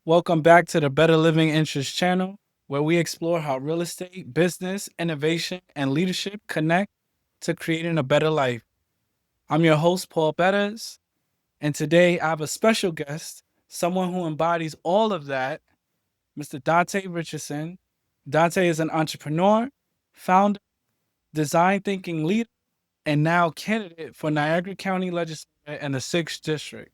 Welcome back to the Better Living Interest channel, where we explore how real estate, business, innovation, and leadership connect to creating a better life. I'm your host, Paul Pérez, and today I have a special guest, someone who embodies all of that, Mr. Dante Richardson. Dante is an entrepreneur, founder, design thinking leader, and now candidate for Niagara County Legislator in the 6th District.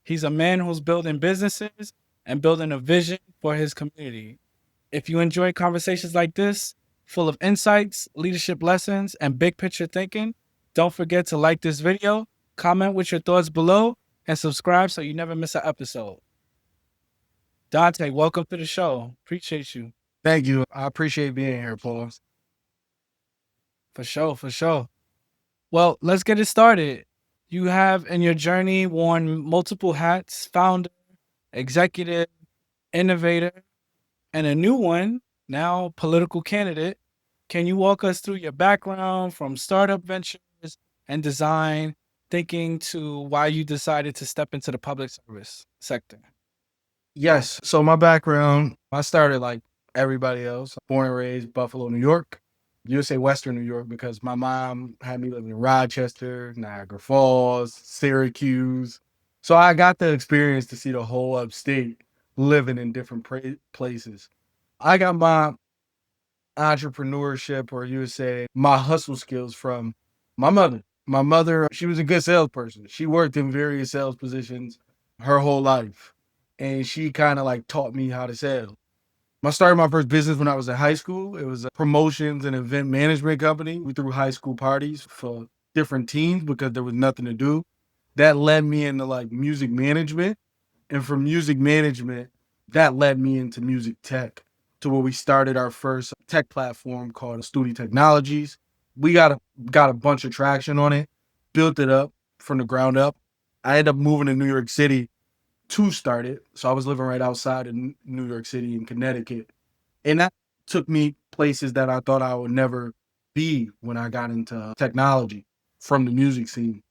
He's a man who's building businesses and building a vision for his community. If you enjoy conversations like this, full of insights, leadership lessons, and big picture thinking, don't forget to like this video, comment with your thoughts below, and subscribe so you never miss an episode. Dante, welcome to the show. Appreciate you. Thank you. I appreciate being here, Paul. For sure, for sure. Well, let's get it started. You have in your journey worn multiple hats: founder, executive, innovator, and a new one, now political candidate. Can you walk us through your background from startup ventures and design thinking to why you decided to step into the public service sector? Yes. So my background, I started like everybody else, born and raised Buffalo, New York. You would say Western New York because my mom had me living in Rochester, Niagara Falls, Syracuse. So I got the experience to see the whole upstate living in different places. I got my entrepreneurship, or you would say my hustle skills, from my mother. My mother, she was a good salesperson. She worked in various sales positions her whole life. And she kind of like taught me how to sell. I started my first business when I was in high school. It was a promotions and event management company. We threw high school parties for different teams because there was nothing to do. That led me into like music management. And from music management, that led me into music tech, to where we started our first tech platform called Ideologies. We got a bunch of traction on it, built it up from the ground up. I ended up moving to New York City to start it. So I was living right outside of New York City in Connecticut. And that took me places that I thought I would never be when I got into technology from the music scene.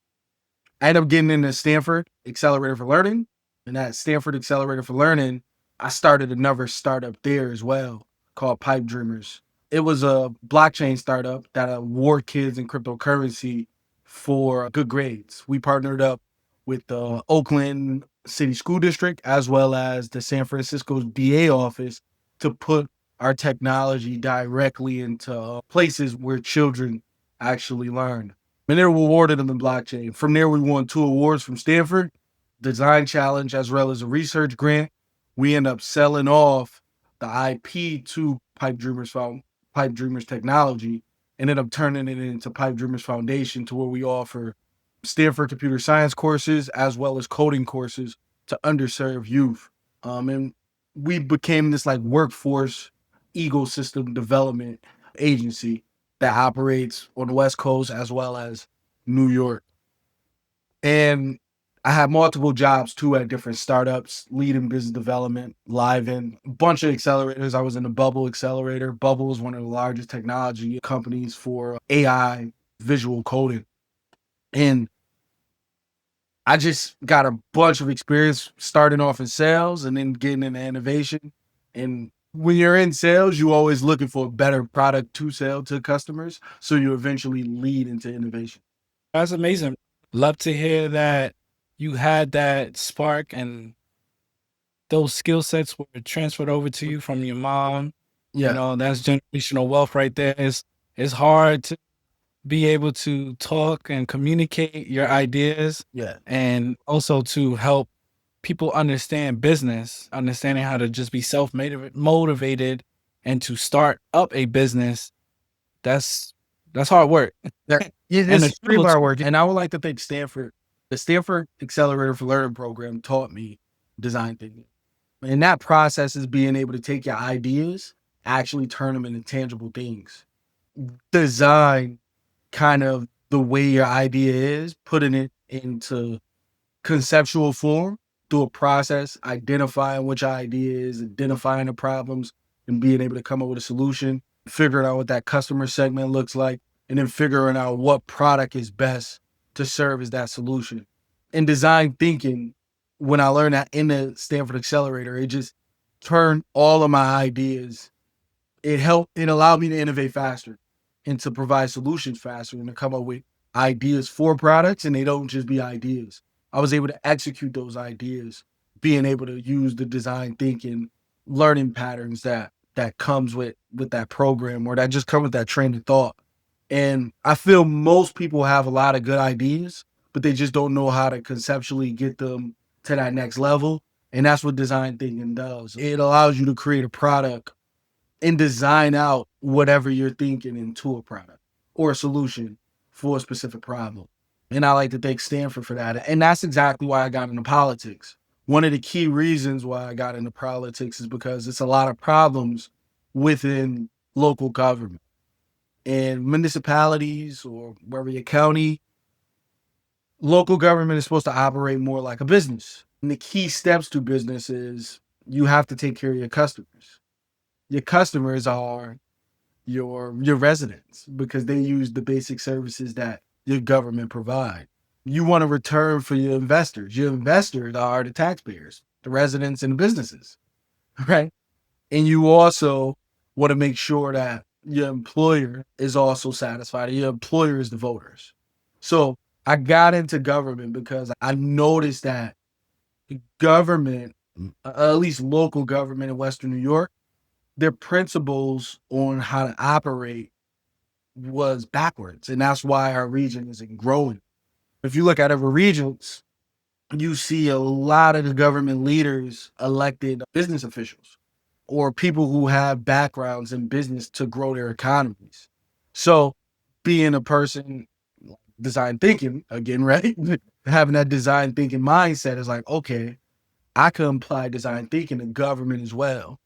I ended up getting into Stanford Accelerator for Learning. And at Stanford Accelerator for Learning, I started another startup there as well called Pipe Dreamers. It was a blockchain startup that award kids in cryptocurrency for good grades. We partnered up with the Oakland City School District as well as the San Francisco DA office to put our technology directly into places where children actually learn. And they were awarded in the blockchain. From there, we won 2 awards from Stanford, Design Challenge, as well as a research grant. We end up selling off the IP to Pipe Dreamers Technology, ended up turning it into Pipe Dreamers Foundation, to where we offer Stanford computer science courses as well as coding courses to underserved youth. And we became this like workforce ecosystem development agency that operates on the West Coast as well as New York. And I had multiple jobs too at different startups, leading business development, live in a bunch of accelerators. I was in the Bubble Accelerator. Bubble is one of the largest technology companies for AI visual coding. And I just got a bunch of experience starting off in sales and then getting into innovation. And when you're in sales, you're always looking for a better product to sell to customers. So you eventually lead into innovation. That's amazing. Love to hear that you had that spark and those skill sets were transferred over to you from your mom. You Yeah. know, that's generational wealth right there. It's hard to be able to talk and communicate your ideas Yeah. and also to help people understand business, understanding how to just be self-motivated and to start up a business. That's hard work. Yeah, And it's pretty achievable hard too. work. And I would like to thank Stanford. The Stanford Accelerator for Learning program taught me design thinking. And that process is being able to take your ideas, actually turn them into tangible things. Design kind of the way your idea is, putting it into conceptual form through a process, identifying which idea is, identifying the problems, and being able to come up with a solution, figuring out what that customer segment looks like, and then figuring out what product is best to serve as that solution. In design thinking, when I learned that in the Stanford Accelerator, it just turned all of my ideas. It allowed me to innovate faster and to provide solutions faster and to come up with ideas for products. And they don't just be ideas. I was able to execute those ideas, being able to use the design thinking, learning patterns that comes with that program or that just come with that train of thought. And I feel most people have a lot of good ideas, but they just don't know how to conceptually get them to that next level. And that's what design thinking does. It allows you to create a product and design out whatever you're thinking into a product or a solution for a specific problem. And I like to thank Stanford for that. And that's exactly why I got into politics. One of the key reasons why I got into politics is because it's a lot of problems within local government and municipalities or wherever your county. Local government is supposed to operate more like a business. And the key steps to business is you have to take care of your customers. Your customers are your residents because they use the basic services that your government provide. You want a return for your investors. Your investors are the taxpayers, the residents and the businesses, right? And you also want to make sure that your employer is also satisfied. Your employer is the voters. So I got into government because I noticed that government, at least local government in Western New York, their principles on how to operate was backwards. And that's why our region isn't growing. If you look at other regions, you see a lot of the government leaders elected business officials or people who have backgrounds in business to grow their economies. So being a person design thinking again, right? Having that design thinking mindset is like, okay, I can apply design thinking to government as well.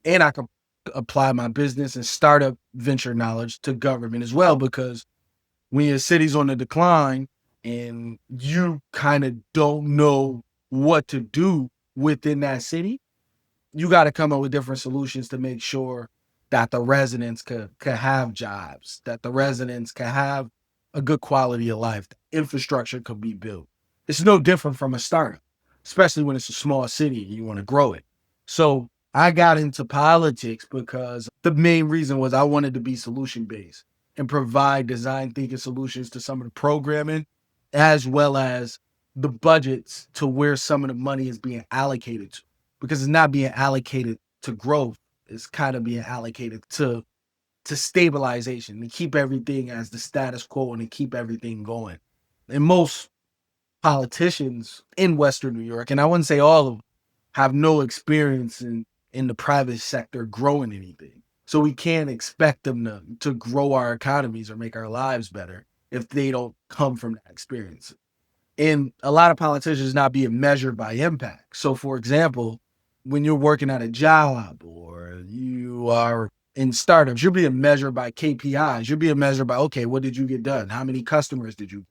And I can apply my business and startup venture knowledge to government as well, because when your city's on the decline and you kind of don't know what to do within that city, you got to come up with different solutions to make sure that the residents could have jobs, that the residents can have a good quality of life, the infrastructure could be built. It's no different from a startup, especially when it's a small city and you want to grow it. So I got into politics because the main reason was I wanted to be solution based and provide design thinking solutions to some of the programming, as well as the budgets to where some of the money is being allocated to, because it's not being allocated to growth. It's kind of being allocated to stabilization, to keep everything as the status quo and to keep everything going. And most politicians in Western New York, and I wouldn't say all of them, have no experience in the private sector growing anything. So we can't expect them to grow our economies or make our lives better if they don't come from that experience. And a lot of politicians not being measured by impact. So for example, when you're working at a job or you are in startups, you're being measured by KPIs. You're being measured by, okay, what did you get done? How many customers did you,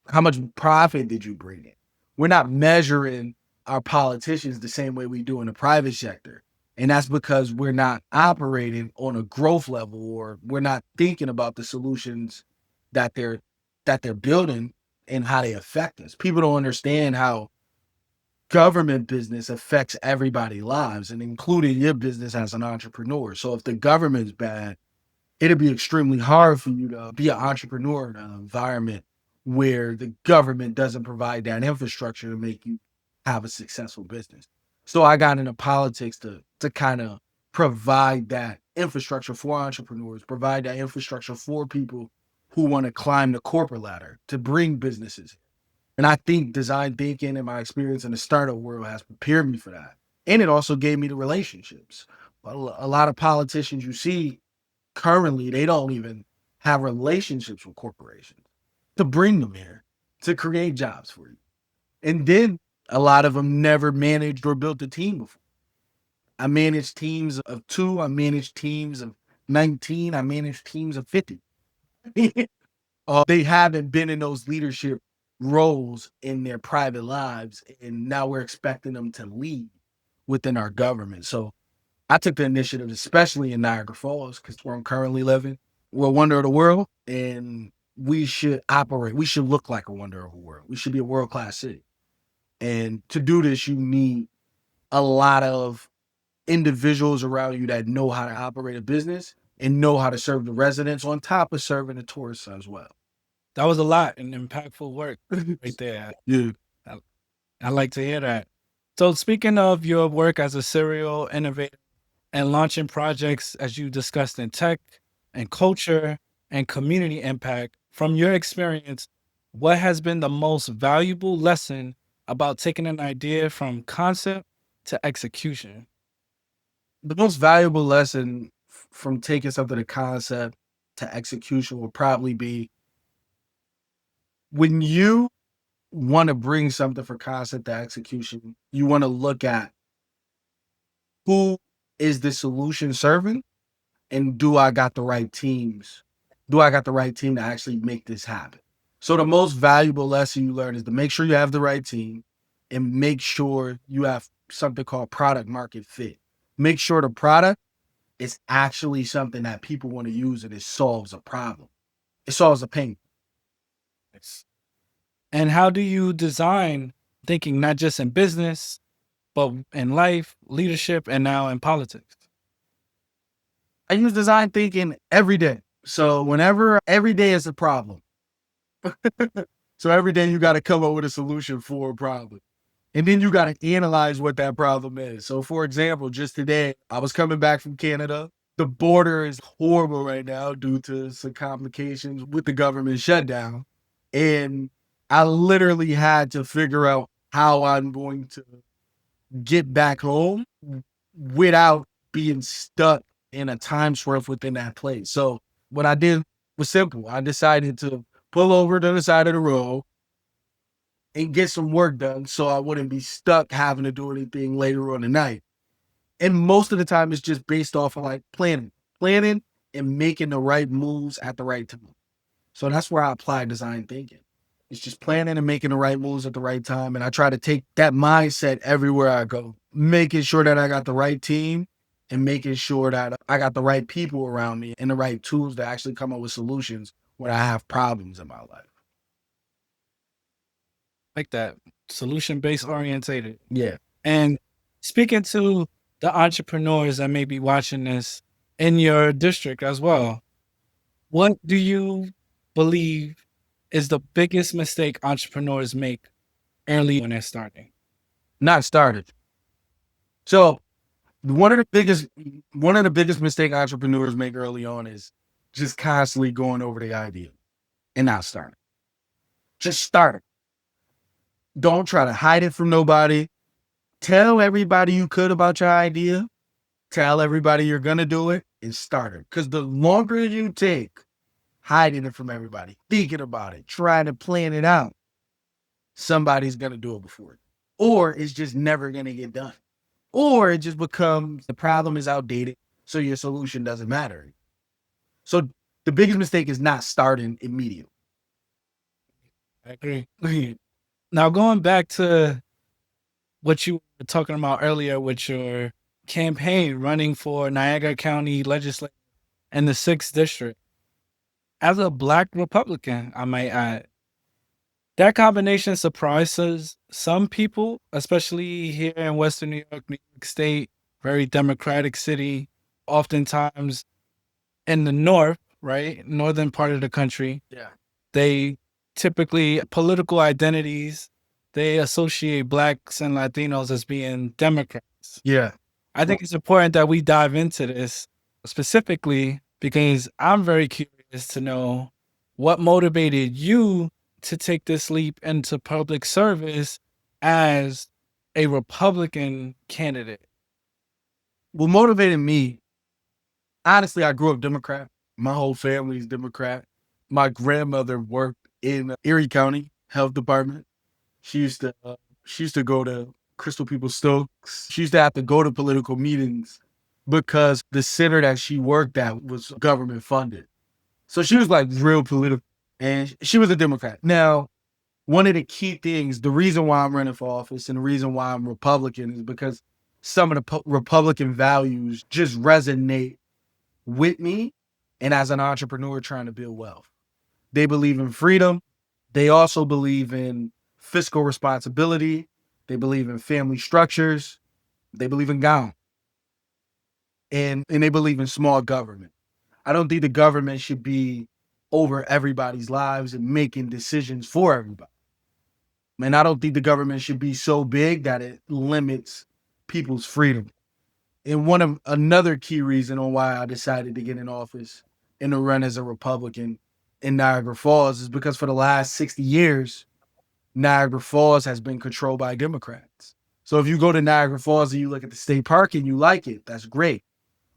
how much profit did you bring in? We're not measuring our politicians the same way we do in the private sector. And that's because we're not operating on a growth level, or we're not thinking about the solutions that they're building and how they affect us. People don't understand how government business affects everybody's lives, and including your business as an entrepreneur. So if the government's bad, it'd be extremely hard for you to be an entrepreneur in an environment where the government doesn't provide that infrastructure to make you have a successful business. So I got into politics to kind of provide that infrastructure for entrepreneurs, provide that infrastructure for people who want to climb the corporate ladder to bring businesses. And I think design thinking and my experience in the startup world has prepared me for that. And it also gave me the relationships. A lot of politicians you see currently, they don't even have relationships with corporations to bring them here, to create jobs for you. And then a lot of them never managed or built a team before. I managed teams of 2, I managed teams of 19, I managed teams of 50. They haven't been in those leadership roles in their private lives, and now we're expecting them to lead within our government. So I took the initiative, especially in Niagara Falls, because where I'm currently living. We're a wonder of the world, and we should operate. We should look like a wonder of the world. We should be a world-class city. And to do this, you need a lot of individuals around you that know how to operate a business and know how to serve the residents on top of serving the tourists as well. That was a lot and impactful work right there. Yeah. I, I like to hear that. So, speaking of your work as a serial innovator and launching projects, as you discussed in tech and culture and community impact, from your experience, what has been the most valuable lesson about taking an idea from concept to execution? The most valuable lesson from taking something to concept to execution will probably be when you want to bring something from concept to execution, you want to look at who is the solution serving and do I got the right teams? Do I got the right team to actually make this happen? So the most valuable lesson you learn is to make sure you have the right team and make sure you have something called product market fit. Make sure the product is actually something that people want to use and it solves a problem. It solves a pain. And how do you design thinking not just in business, but in life, leadership, and now in politics? I use design thinking every day. So whenever every day is a problem. So every day you got to come up with a solution for a problem. And then you got to analyze what that problem is. So for example, just today, I was coming back from Canada. The border is horrible right now due to some complications with the government shutdown. And I literally had to figure out how I'm going to get back home without being stuck in a time swerve within that place. So what I did was simple. I decided to pull over to the side of the road and get some work done so I wouldn't be stuck having to do anything later on the night. And most of the time it's just based off of like planning and making the right moves at the right time. So that's where I apply design thinking. It's just planning and making the right moves at the right time. And I try to take that mindset everywhere I go, making sure that I got the right team and making sure that I got the right people around me and the right tools to actually come up with solutions when I have problems in my life. Like that, solution based orientated. Yeah. And speaking to the entrepreneurs that may be watching this in your district as well, what do you believe is the biggest mistake entrepreneurs make early when they're starting? Not started. So one of the biggest mistake entrepreneurs make early on is just constantly going over the idea and not starting. Just start it. Don't try to hide it from nobody. Tell everybody you could about your idea. Tell everybody you're gonna do it and start it. Because the longer you take hiding it from everybody, thinking about it, trying to plan it out, somebody's gonna do it before you. Or it's just never gonna get done. Or it just becomes the problem is outdated, so your solution doesn't matter. So the biggest mistake is not starting immediately. I agree. Now, going back to what you were talking about earlier with your campaign running for Niagara County Legislator in the 6th District, as a Black Republican, I might add, that combination surprises some people, especially here in Western New York State, very Democratic city, oftentimes in the North, right? Northern part of the country. Yeah. They typically, political identities, they associate Blacks and Latinos as being Democrats. Yeah. I think it's important that we dive into this specifically because I'm very curious to know what motivated you to take this leap into public service as a Republican candidate. What motivated me, honestly, I grew up Democrat. My whole family's Democrat. My grandmother worked in Erie County Health Department. She used to go to Crystal People Stokes. She used to have to go to political meetings because the center that she worked at was government funded. So she was like real political, and she was a Democrat. Now, one of the key things, the reason why I'm running for office and the reason why I'm Republican is because some of the Republican values just resonate with me and as an entrepreneur trying to build wealth. They believe in freedom. They also believe in fiscal responsibility. They believe in family structures. They believe in God. And they believe in small government. I don't think the government should be over everybody's lives and making decisions for everybody. And I don't think the government should be so big that it limits people's freedom. And another key reason on why I decided to get in office and to run as a Republican in Niagara Falls is because for the last 60 years, Niagara Falls has been controlled by Democrats. So if you go to Niagara Falls and you look at the state park and you like it, that's great.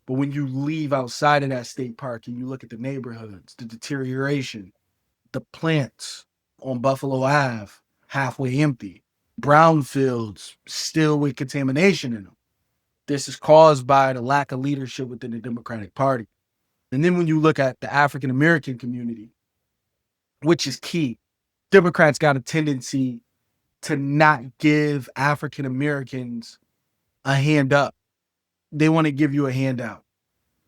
But when you leave outside of that state park and you look at the neighborhoods, the deterioration, the plants on Buffalo Ave, halfway empty, brownfields still with contamination in them. This is caused by the lack of leadership within the Democratic Party. And then when you look at the African American community, which is key, Democrats got a tendency to not give African Americans a hand up. They want to give you a handout.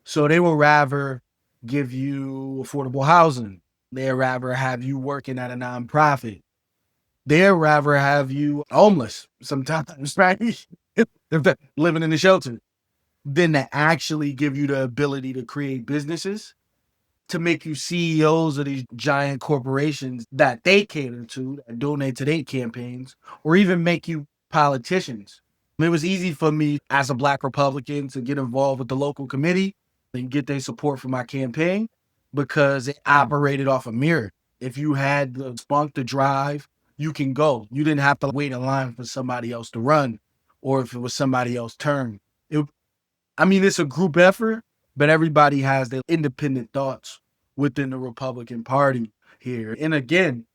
So they will rather give you affordable housing. They'd rather have you working at a nonprofit. They'd rather have you homeless sometimes, right? Living in the shelter, than to actually give you the ability to create businesses, to make you CEOs of these giant corporations that they cater to, that donate to their campaigns, or even make you politicians. It was easy for me as a Black Republican to get involved with the local committee and get their support for my campaign because it operated off a mirror. If you had the spunk to drive, you can go. You didn't have to wait in line for somebody else to run, or if it was somebody else's turn. It's a group effort, but everybody has their independent thoughts within the Republican Party here. And again,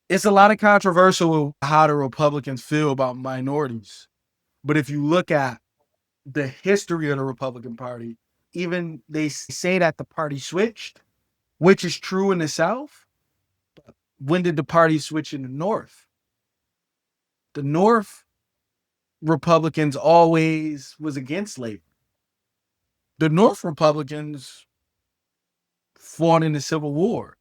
it's a lot of controversial how the Republicans feel about minorities. But if you look at the history of the Republican Party, even they say that the party switched, which is true in the South. But when did the party switch in the North? The North Republicans always was against slavery. The North Republicans fought in the Civil War.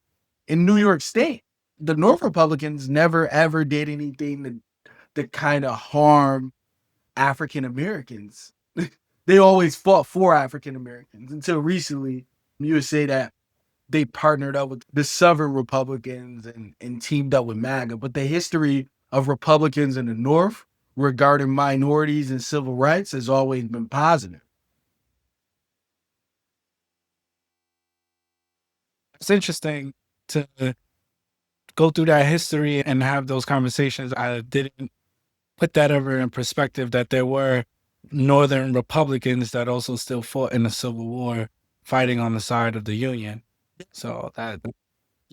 In New York State, the North Republicans never ever did anything to kind of harm African Americans. They always fought for African Americans until recently. You would say that they partnered up with the Southern Republicans and teamed up with MAGA. But the history of Republicans in the North regarding minorities and civil rights has always been positive. It's interesting to go through that history and have those conversations. I didn't put that ever in perspective that there were Northern Republicans that also still fought in the Civil War, fighting on the side of the Union. So that,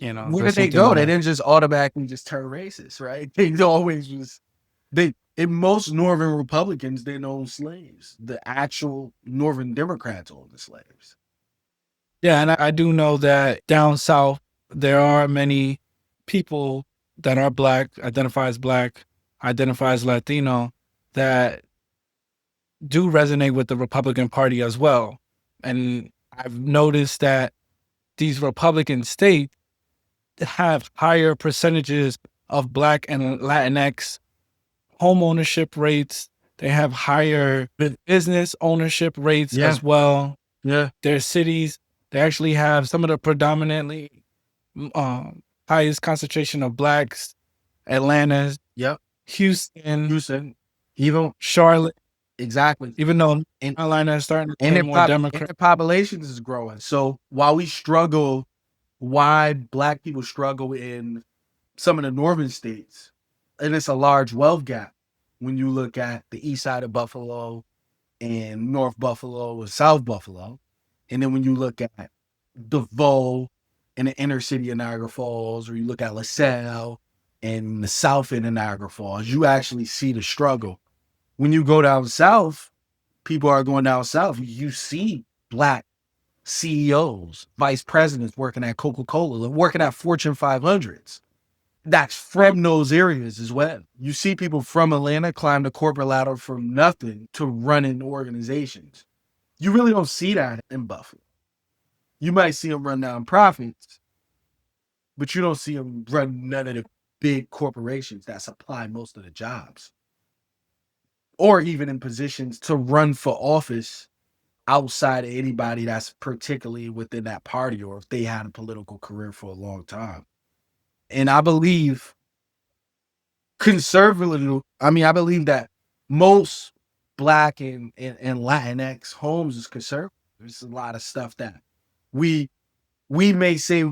Where did they go? They didn't just automatically just turn racist, right? They always just in most Northern Republicans didn't own slaves. The actual Northern Democrats owned the slaves. Yeah, and I do know that down south there are many people that are Black, identify as Latino, that do resonate with the Republican Party as well. And I've noticed that these Republican states have higher percentages of Black and Latinx home ownership rates. They have higher business ownership rates as well. Yeah. Their cities, they actually have some of the predominantly highest concentration of Blacks. Atlanta, Yep. Houston, even Charlotte. Exactly. Even though Carolina is starting to and more Democrat. And the population is growing. So while we struggle, why Black people struggle in some of the northern states, and it's a large wealth gap when you look at the east side of Buffalo and North Buffalo and South Buffalo. And then when you look at DeVoe and the inner city of Niagara Falls, or you look at LaSalle and the south end of Niagara Falls, you actually see the struggle. When you go down south, people are going down south. You see Black CEOs, vice presidents working at Coca-Cola, working at Fortune 500s. That's from those areas as well. You see people from Atlanta climb the corporate ladder from nothing to running organizations. You really don't see that in Buffalo. You might see them run nonprofits, but you don't see them run none of the big corporations that supply most of the jobs, or even in positions to run for office outside of anybody that's particularly within that party, or if they had a political career for a long time. And I believe conservatively, I believe that most Black and Latinx homes is conservative. There's a lot of stuff that we we may say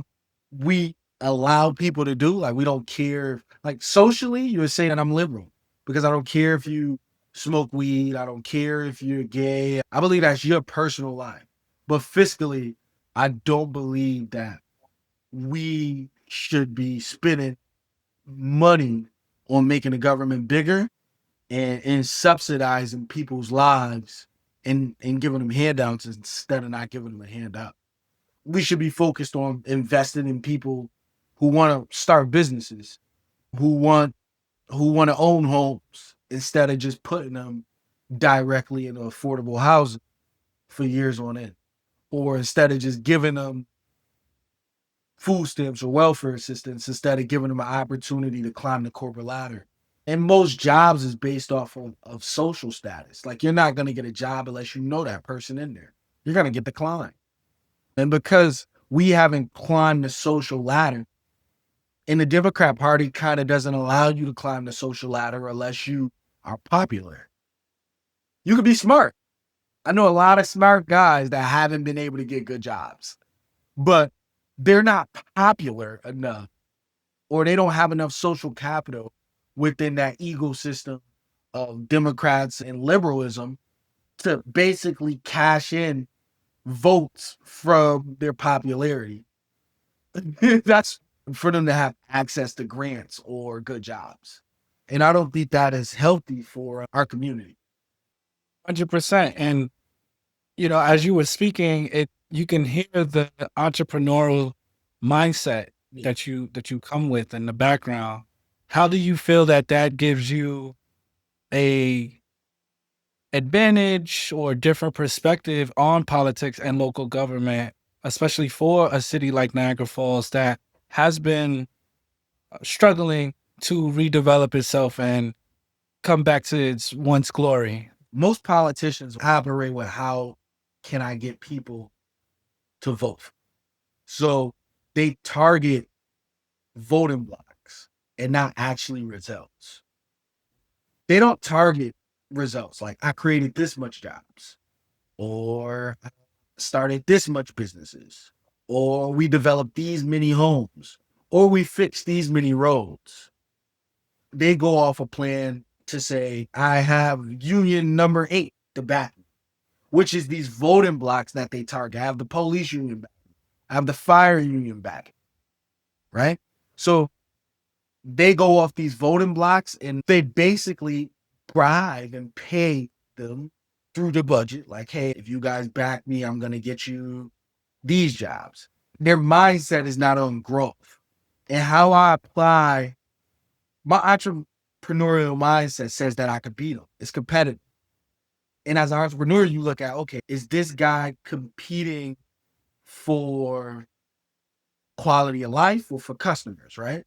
we allow people to do. Like, we don't care. Like, socially, you would say that I'm liberal because I don't care if you smoke weed. I don't care if you're gay. I believe that's your personal life. But fiscally, I don't believe that we should be spending money on making the government bigger and subsidizing people's lives and giving them handouts instead of not giving them a handout. We should be focused on investing in people who want to start businesses, who want to own homes, instead of just putting them directly into affordable housing for years on end, or instead of just giving them food stamps or welfare assistance instead of giving them an opportunity to climb the corporate ladder. And most jobs is based off of social status. Like, you're not going to get a job unless you know that person in there. You're going to get declined. And because we haven't climbed the social ladder, and the Democrat Party kind of doesn't allow you to climb the social ladder unless you are popular. You could be smart. I know a lot of smart guys that haven't been able to get good jobs, but they're not popular enough, or they don't have enough social capital within that ecosystem of Democrats and liberalism to basically cash in votes from their popularity. That's for them to have access to grants or good jobs. And I don't think that is healthy for our community. 100%. And, as you were speaking, you can hear the entrepreneurial mindset that you come with in the background. How do you feel that gives you a advantage or different perspective on politics and local government, especially for a city like Niagara Falls that has been struggling to redevelop itself and come back to its once glory? Most politicians operate with, how can I get people to vote? So they target voting blocks and not actually results. They don't target results like, I created this much jobs, or I started this much businesses, or we developed these many homes, or we fixed these many roads. They go off a plan to say, I have union number 8 to back me, which is these voting blocks that they target. I have the police union back me. I have the fire union back, right? So they go off these voting blocks and they basically bribe and pay them through the budget. Like, hey, if you guys back me, I'm going to get you these jobs. Their mindset is not on growth. And how I apply my entrepreneurial mindset says that I could beat them. It's competitive. And as an entrepreneur, you look at, okay, is this guy competing for quality of life or for customers, right?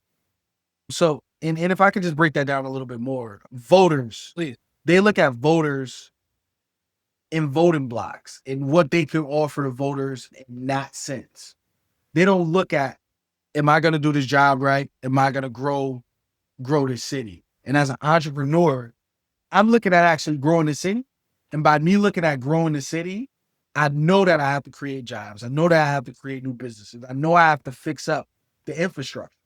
So, and if I could just break that down a little bit more, voters, Please. they look at voters in voting blocks and what they can offer to voters in that sense. They don't look at, am I going to do this job right? Am I going to grow this city? And as an entrepreneur, I'm looking at actually growing the city. And by me looking at growing the city, I know that I have to create jobs. I know that I have to create new businesses. I know I have to fix up the infrastructure.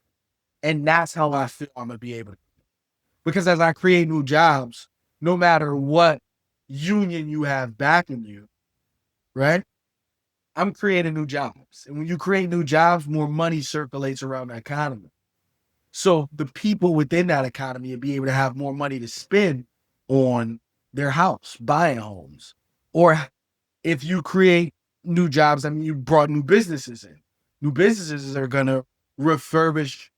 And that's how I feel I'm going to be able to. Because as I create new jobs, no matter what union you have backing you, right? I'm creating new jobs. And when you create new jobs, more money circulates around the economy. So the people within that economy will be able to have more money to spend on their house, buying homes. Or if you create new jobs, you brought new businesses in. New businesses are going to refurbish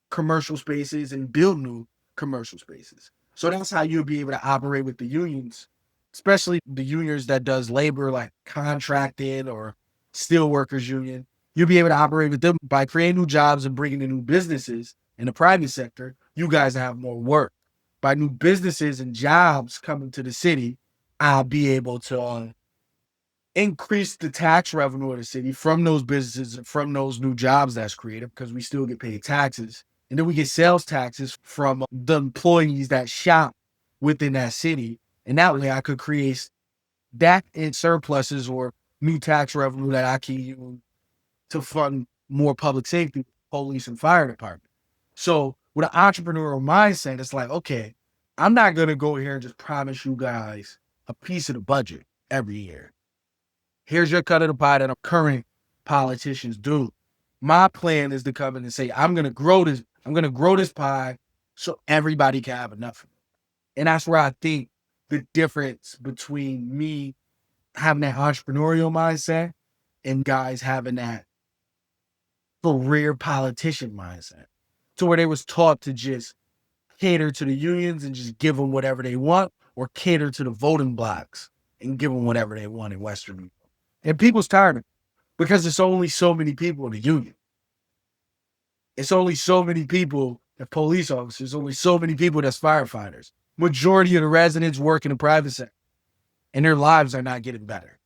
commercial spaces and build new commercial spaces. So that's how you'll be able to operate with the unions, especially the unions that does labor, like contracting or steel workers union. You'll be able to operate with them by creating new jobs and bringing in new businesses in the private sector, you guys have more work. By new businesses and jobs coming to the city, I'll be able to increase the tax revenue of the city from those businesses and from those new jobs that's created because we still get paid taxes. And then we get sales taxes from the employees that shop within that city. And that way I could create that in surpluses or new tax revenue that I can use to fund more public safety, police and fire department. So with an entrepreneurial mindset, it's like, okay, I'm not going to go here and just promise you guys a piece of the budget every year. Here's your cut of the pie that current politicians do. My plan is to come in and say, I'm going to grow this. I'm going to grow this pie so everybody can have enough. And that's where I think the difference between me having that entrepreneurial mindset and guys having that career politician mindset, to where they was taught to just cater to the unions and just give them whatever they want, or cater to the voting blocks and give them whatever they want in Western New York. And people's tired of it because there's only so many people in the union. It's only so many people that police officers, only so many people that's firefighters. Majority of the residents work in the private sector and their lives are not getting better.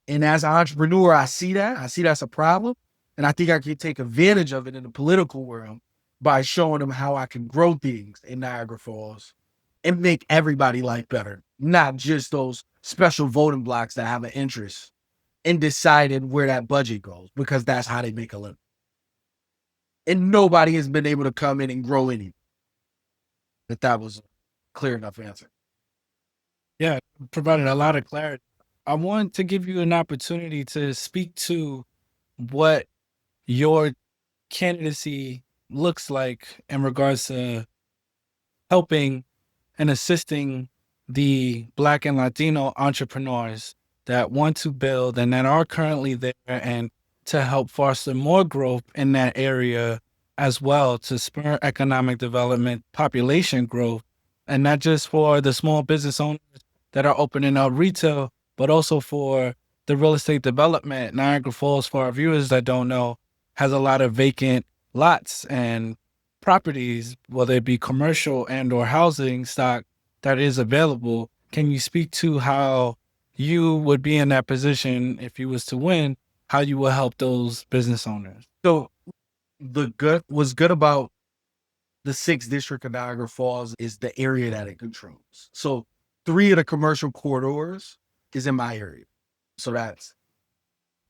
And as an entrepreneur, I see that. I see that's a problem. And I think I can take advantage of it in the political world by showing them how I can grow things in Niagara Falls and make everybody life better, not just those special voting blocks that have an interest in deciding where that budget goes, because that's how they make a living. And nobody has been able to come in and grow anything. If that was a clear enough answer. Yeah, provided a lot of clarity. I want to give you an opportunity to speak to what your candidacy looks like in regards to helping and assisting the Black and Latino entrepreneurs that want to build and that are currently there, and to help foster more growth in that area as well, to spur economic development, population growth, and not just for the small business owners that are opening up retail, but also for the real estate development. Niagara Falls, for our viewers that don't know, has a lot of vacant lots and properties, whether it be commercial and or housing stock that is available. Can you speak to how you would be in that position if you was to win, how you will help those business owners? So what's good about the 6th district of Niagara Falls is the area that it controls. So 3 of the commercial corridors is in my area. So that's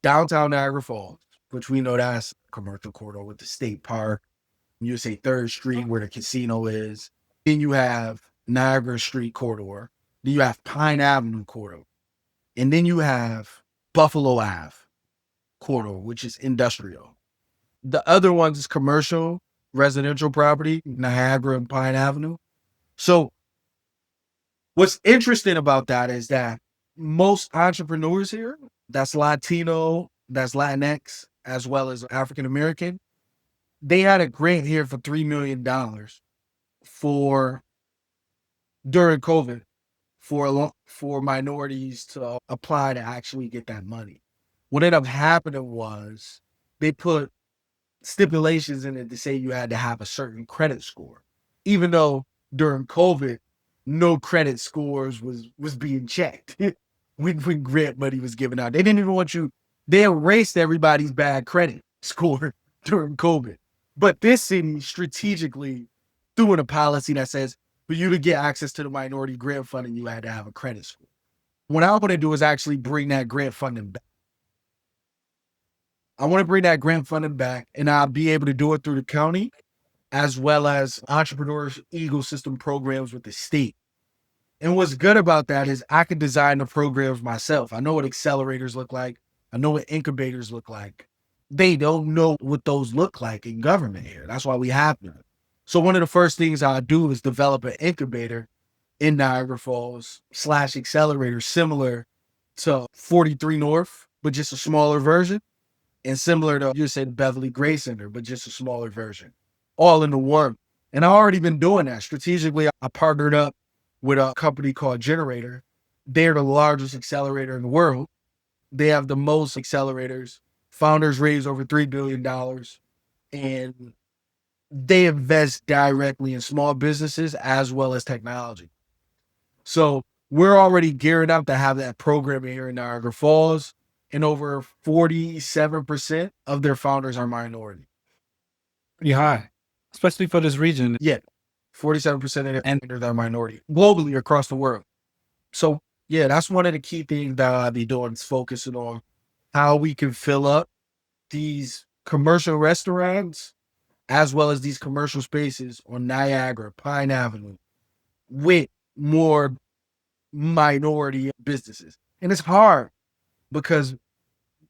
downtown Niagara Falls, which we know that's a commercial corridor with the state park. You say 3rd Street where the casino is. Then you have Niagara Street corridor. Then you have Pine Avenue corridor. And then you have Buffalo Ave corridor, which is industrial. The other ones is commercial, residential property, Niagara and Pine Avenue. So what's interesting about that is that most entrepreneurs here, that's Latino, that's Latinx, as well as African American, they had a grant here for $3 million during COVID for minorities to apply to actually get that money. What ended up happening was they put stipulations in it to say you had to have a certain credit score, even though during COVID, no credit scores was being checked when grant money was given out. They didn't even want you. They erased everybody's bad credit score during COVID. But this city strategically threw in a policy that says for you to get access to the minority grant funding, you had to have a credit score. What I want to do is actually bring that grant funding back. I want to bring that grant funding back, and I'll be able to do it through the county as well as entrepreneurs ecosystem programs with the state. And what's good about that is I can design the programs myself. I know what accelerators look like. I know what incubators look like. They don't know what those look like in government here. That's why we have them. So one of the first things I do is develop an incubator in Niagara Falls / accelerator similar to 43 North, but just a smaller version. And similar to, you say, the Beverly Gray Center, but just a smaller version. All in the one. And I've already been doing that. Strategically, I partnered up with a company called Generator. They're the largest accelerator in the world. They have the most accelerators. Founders raise over $3 billion. And they invest directly in small businesses as well as technology. So we're already gearing up to have that program here in Niagara Falls, and over 47% of their founders are minority. Pretty high, especially for this region. Yeah, 47% of their And founders are minority globally across the world. So yeah, that's one of the key things that I'll be doing is focusing on how we can fill up these commercial restaurants as well as these commercial spaces on Niagara, Pine Avenue with more minority businesses. And it's hard because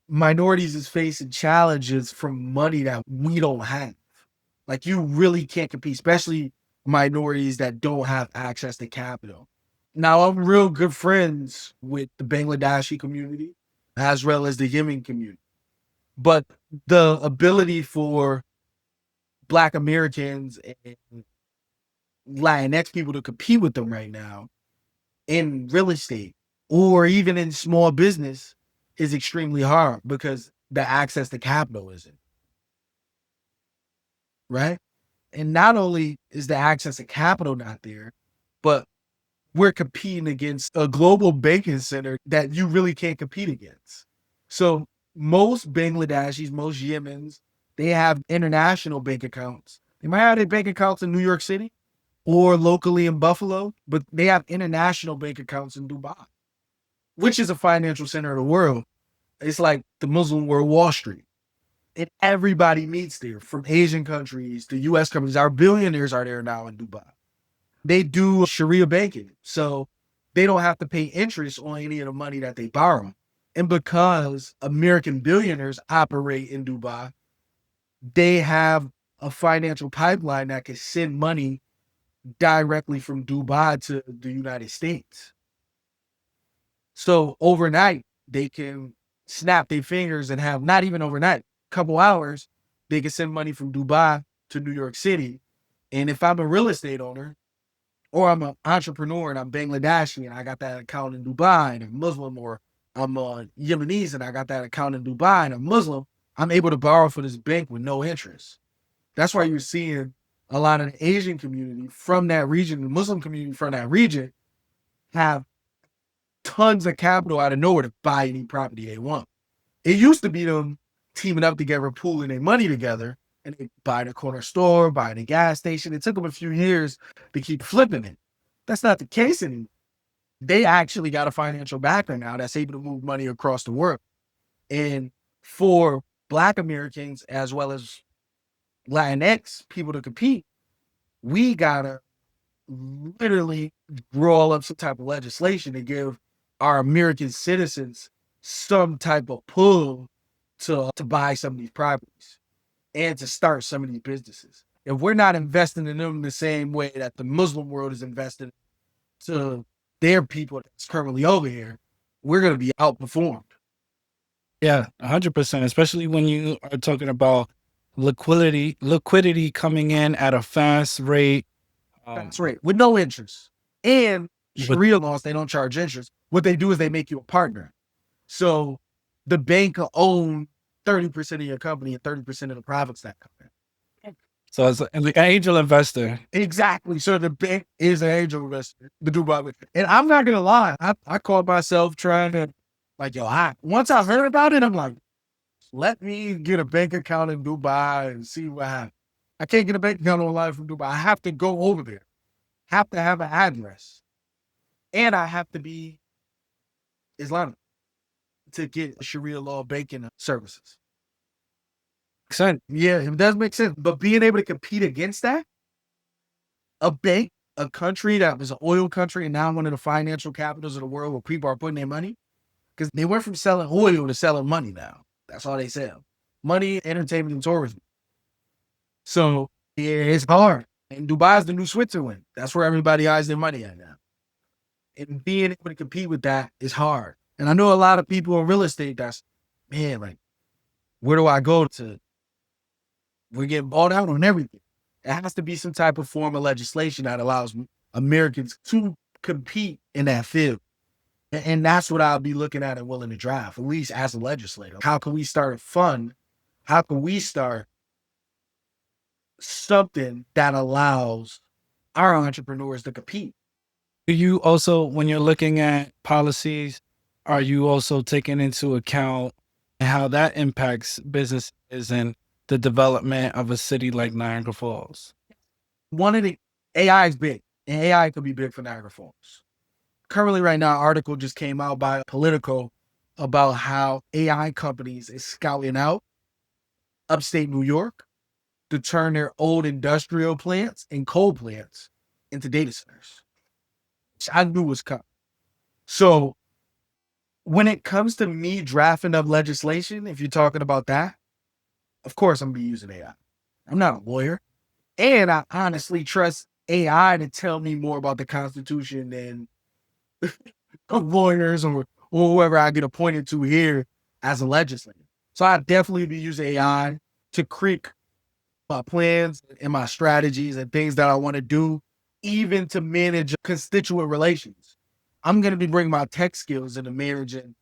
minorities is facing challenges from money that we don't have. Like you really can't compete, especially minorities that don't have access to capital. Now I'm real good friends with the Bangladeshi community as well as the Yemen community. But the ability for Black Americans and Latinx people to compete with them right now in real estate or even in small business is extremely hard because the access to capital isn't, right? And not only is the access to capital not there, but we're competing against a global banking center that you really can't compete against. So most Bangladeshis, most Yemens, they have international bank accounts. They might have their bank accounts in New York City or locally in Buffalo, but they have international bank accounts in Dubai, which is a financial center of the world. It's like the Muslim world, Wall Street. And everybody meets there from Asian countries to US companies. Our billionaires are there now in Dubai. They do Sharia banking. So they don't have to pay interest on any of the money that they borrow. And because American billionaires operate in Dubai, they have a financial pipeline that can send money directly from Dubai to the United States. So overnight, they can snap their fingers and have not even overnight, couple hours, they can send money from Dubai to New York City. And if I'm a real estate owner or I'm an entrepreneur and I'm Bangladeshi and I got that account in Dubai and I'm Muslim, or I'm a Yemenis and I got that account in Dubai and I'm Muslim, I'm able to borrow from this bank with no interest. That's why you're seeing a lot of the Asian community from that region, the Muslim community from that region, have tons of capital out of nowhere to buy any property they want. It used to be them teaming up together, pooling their money together, and they buy the corner store, buy the gas station. It took them a few years to keep flipping it. That's not the case anymore. They actually got a financial background now that's able to move money across the world. And for Black Americans as well as Latinx people to compete, we gotta literally roll up some type of legislation to give our American citizens some type of pull to buy some of these properties and to start some of these businesses. If we're not investing in them the same way that the Muslim world is invested to their people that's currently over here, we're going to be outperformed. yeah, 100%, especially when you are talking about liquidity coming in at a fast rate. That's right. With no interest. And But Sharia laws, they don't charge interest. What they do is they make you a partner. So the bank will own 30% of your company and 30% of the profits that come in. so as an angel investor, Exactly. So the bank is an angel investor, the Dubai. And I'm not gonna lie, I caught myself trying to like, once I heard about it, I'm like, let me get a bank account in Dubai and see what happens. I can't get a bank account online from Dubai. I have to go over there. Have to have an address. And I have to be Islamic to get Sharia law banking services. Yeah, it does make sense. But being able to compete against that, a bank, a country that was an oil country and now one of the financial capitals of the world where people are putting their money, because they went from selling oil to selling money now. That's all they sell. Money, entertainment, and tourism. So yeah, it's hard. And Dubai is the new Switzerland. That's where everybody has their money at now. And being able to compete with that is hard. And I know a lot of people in real estate that's, man, like, where do I go to? We're getting bought out on everything. It has to be some type of form of legislation that allows Americans to compete in that field. And that's what I'll be looking at and willing to drive, at least as a legislator. How can we start a fund? How can we start something that allows our entrepreneurs to compete. Do you also, when you're looking at policies, are you also taking into account how that impacts businesses and the development of a city like Niagara Falls? One of the AI is big, and AI could be big for Niagara Falls. Currently, right now, an article just came out by Politico about how AI companies is scouting out upstate New York to turn their old industrial plants and coal plants into data centers, which I knew was coming. So when it comes to me drafting up legislation, if you're talking about that, of course I'm gonna be using AI. I'm not a lawyer. And I honestly trust AI to tell me more about the Constitution than lawyers or whoever I get appointed to here as a legislator. So I definitely be using AI to create my plans and my strategies and things that I want to do, even to manage constituent relations. I'm going to be bringing my tech skills into managing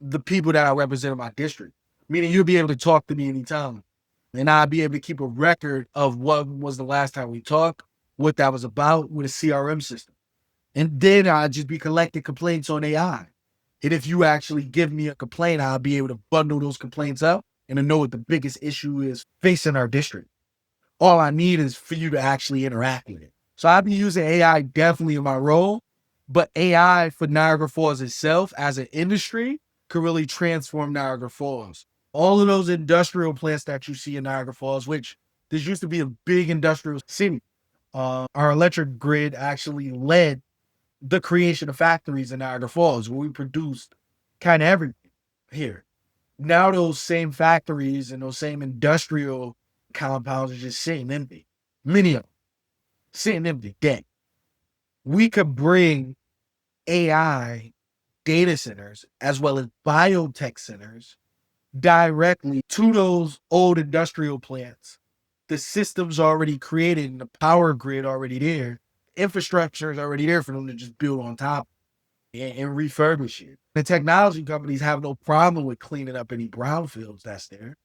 the people that I represent in my district, meaning you'll be able to talk to me anytime. And I'll be able to keep a record of what was the last time we talked, what that was about with a CRM system. And then I'll just be collecting complaints on AI. And if you actually give me a complaint, I'll be able to bundle those complaints up and to know what the biggest issue is facing our district. All I need is for you to actually interact with it. So I'll be using AI definitely in my role, but AI for Niagara Falls itself as an industry could really transform Niagara Falls. All of those industrial plants that you see in Niagara Falls, which this used to be a big industrial city. Our electric grid actually led the creation of factories in Niagara Falls where we produced kind of everything here. Now those same factories and those same industrial compounds are just sitting empty. Many of them sitting empty, dead. We could bring AI data centers as well as biotech centers directly to those old industrial plants. The system's already created and the power grid already there. Infrastructure is already there for them to just build on top and refurbish it. The technology companies have no problem with cleaning up any brownfields that's there.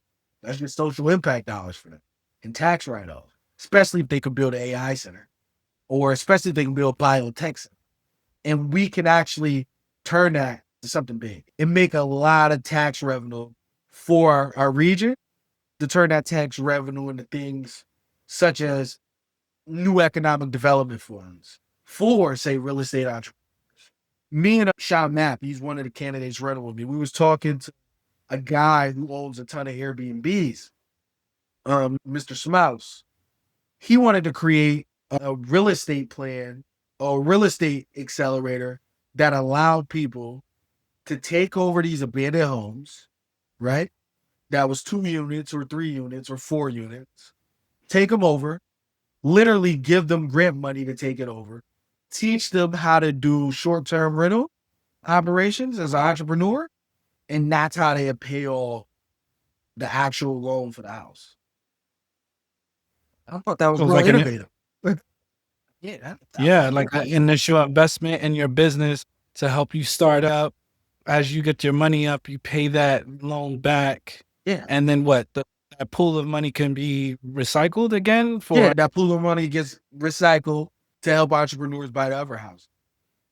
That's just social impact dollars for them and tax write-offs, especially if they could build an AI center or especially if they can build biotech center. And we can actually turn that to something big and make a lot of tax revenue for our region to turn that tax revenue into things such as new economic development funds for, say, real estate entrepreneurs. Me and Sean Mapp, he's one of the candidates running with me. We was talking to a guy who owns a ton of Airbnbs, Mr. Smouse. He wanted to create a real estate plan, a real estate accelerator that allowed people to take over these abandoned homes, right? That was 2 units or 3 units or 4 units. Take them over, literally give them grant money to take it over, teach them how to do short-term rental operations as an entrepreneur, and that's how they pay off the actual loan for the house. I thought that was So it's real like innovative. yeah, like an initial investment in your business to help you start up. As you get your money up, you pay that loan back. Yeah. And then what? That pool of money can be recycled again for. Yeah, that pool of money gets recycled to help entrepreneurs buy the other house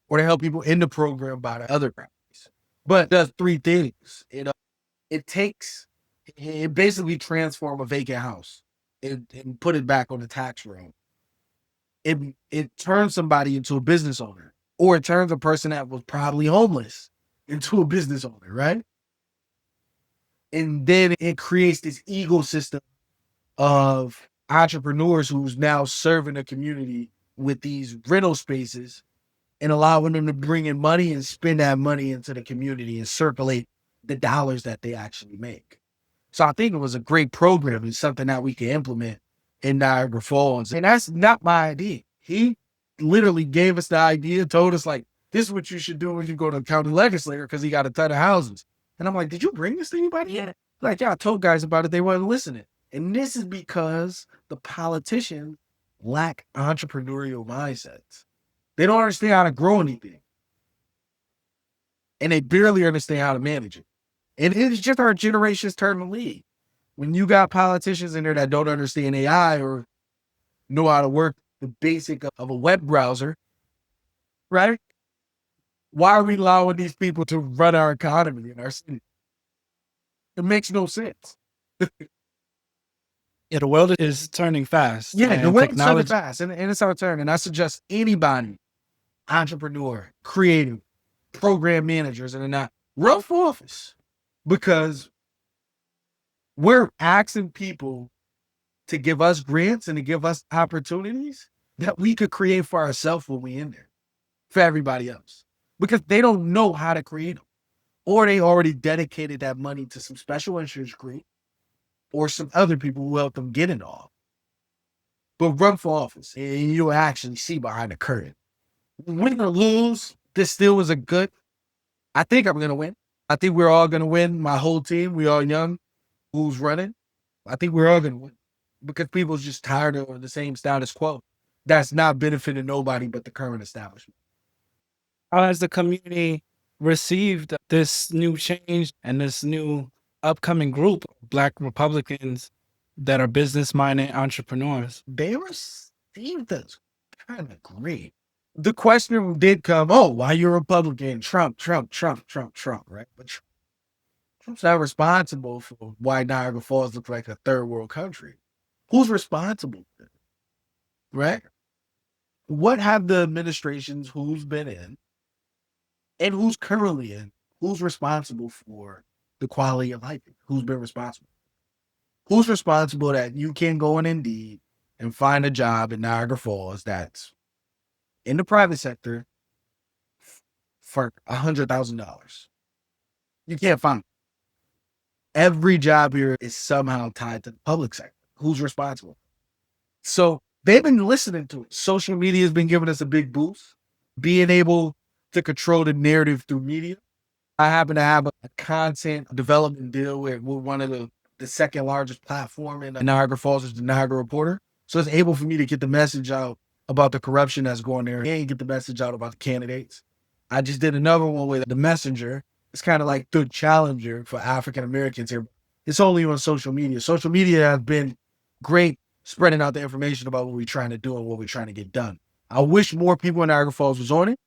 or to help people in the program buy the other properties. But it does 3 things. It basically transform a vacant house and put it back on the tax roll. It turns somebody into a business owner, or it turns a person that was probably homeless into a business owner, right? And then it creates this ecosystem of entrepreneurs who's now serving the community with these rental spaces and allowing them to bring in money and spend that money into the community and circulate the dollars that they actually make. So I think it was a great program and something that we can implement in Niagara Falls. And that's not my idea. He literally gave us the idea, told us like, this is what you should do when you go to the county legislator because he got a ton of houses. And I'm like, did you bring this to anybody yet? Like, yeah, I told guys about it. They weren't listening. And this is because the politicians lack entrepreneurial mindsets. They don't understand how to grow anything. And they barely understand how to manage it. And it's just our generation's turn to lead. When you got politicians in there that don't understand AI or know how to work the basic of a web browser, right? Why are we allowing these people to run our economy in our city? It makes no sense. Yeah, the world is turning fast, Yeah, the and world's turning technology. fast, and it's our turn. And I suggest anybody, entrepreneur, creative, program managers, and not run for office, because we're asking people to give us grants and to give us opportunities that we could create for ourselves when we in there, for everybody else, because they don't know how to create them, or they already dedicated that money to some special interest group or some other people who helped them get it all. But run for office, and you'll actually see behind the curtain. Win or lose, this still was a good. I think I'm gonna win. I think we're all gonna win. My whole team, we all young. Who's running? I think we're all gonna win, because people's just tired of the same status quo that's not benefiting nobody but the current establishment. How has the community received this new change and this new upcoming group of Black Republicans that are business minded entrepreneurs? They received us kind of great. The question did come, oh, why you're a Republican? Trump, Trump, Trump, Trump, Trump, right? But Trump's not responsible for why Niagara Falls looks like a third world country. Who's responsible for it, right? What have the administrations who's been in and who's currently in, who's responsible for the quality of life? Who's been responsible? Who's responsible that you can go on Indeed and find a job in Niagara Falls that's in the private sector for $100,000? You can't find it. Every job here is somehow tied to the public sector. Who's responsible? So they've been listening to it. Social media has been giving us a big boost, being able to control the narrative through media. I happen to have a content development deal with one of the second largest platform in Niagara Falls is the Niagara Reporter. So it's able for me to get the message out about the corruption that's going there and get the message out about the candidates. I just did another one with the Messenger. It's kind of like the challenger for African Americans here. It's only on social media. Social media has been great spreading out the information about what we're trying to do and what we're trying to get done. I wish more people in Niagara Falls was on it.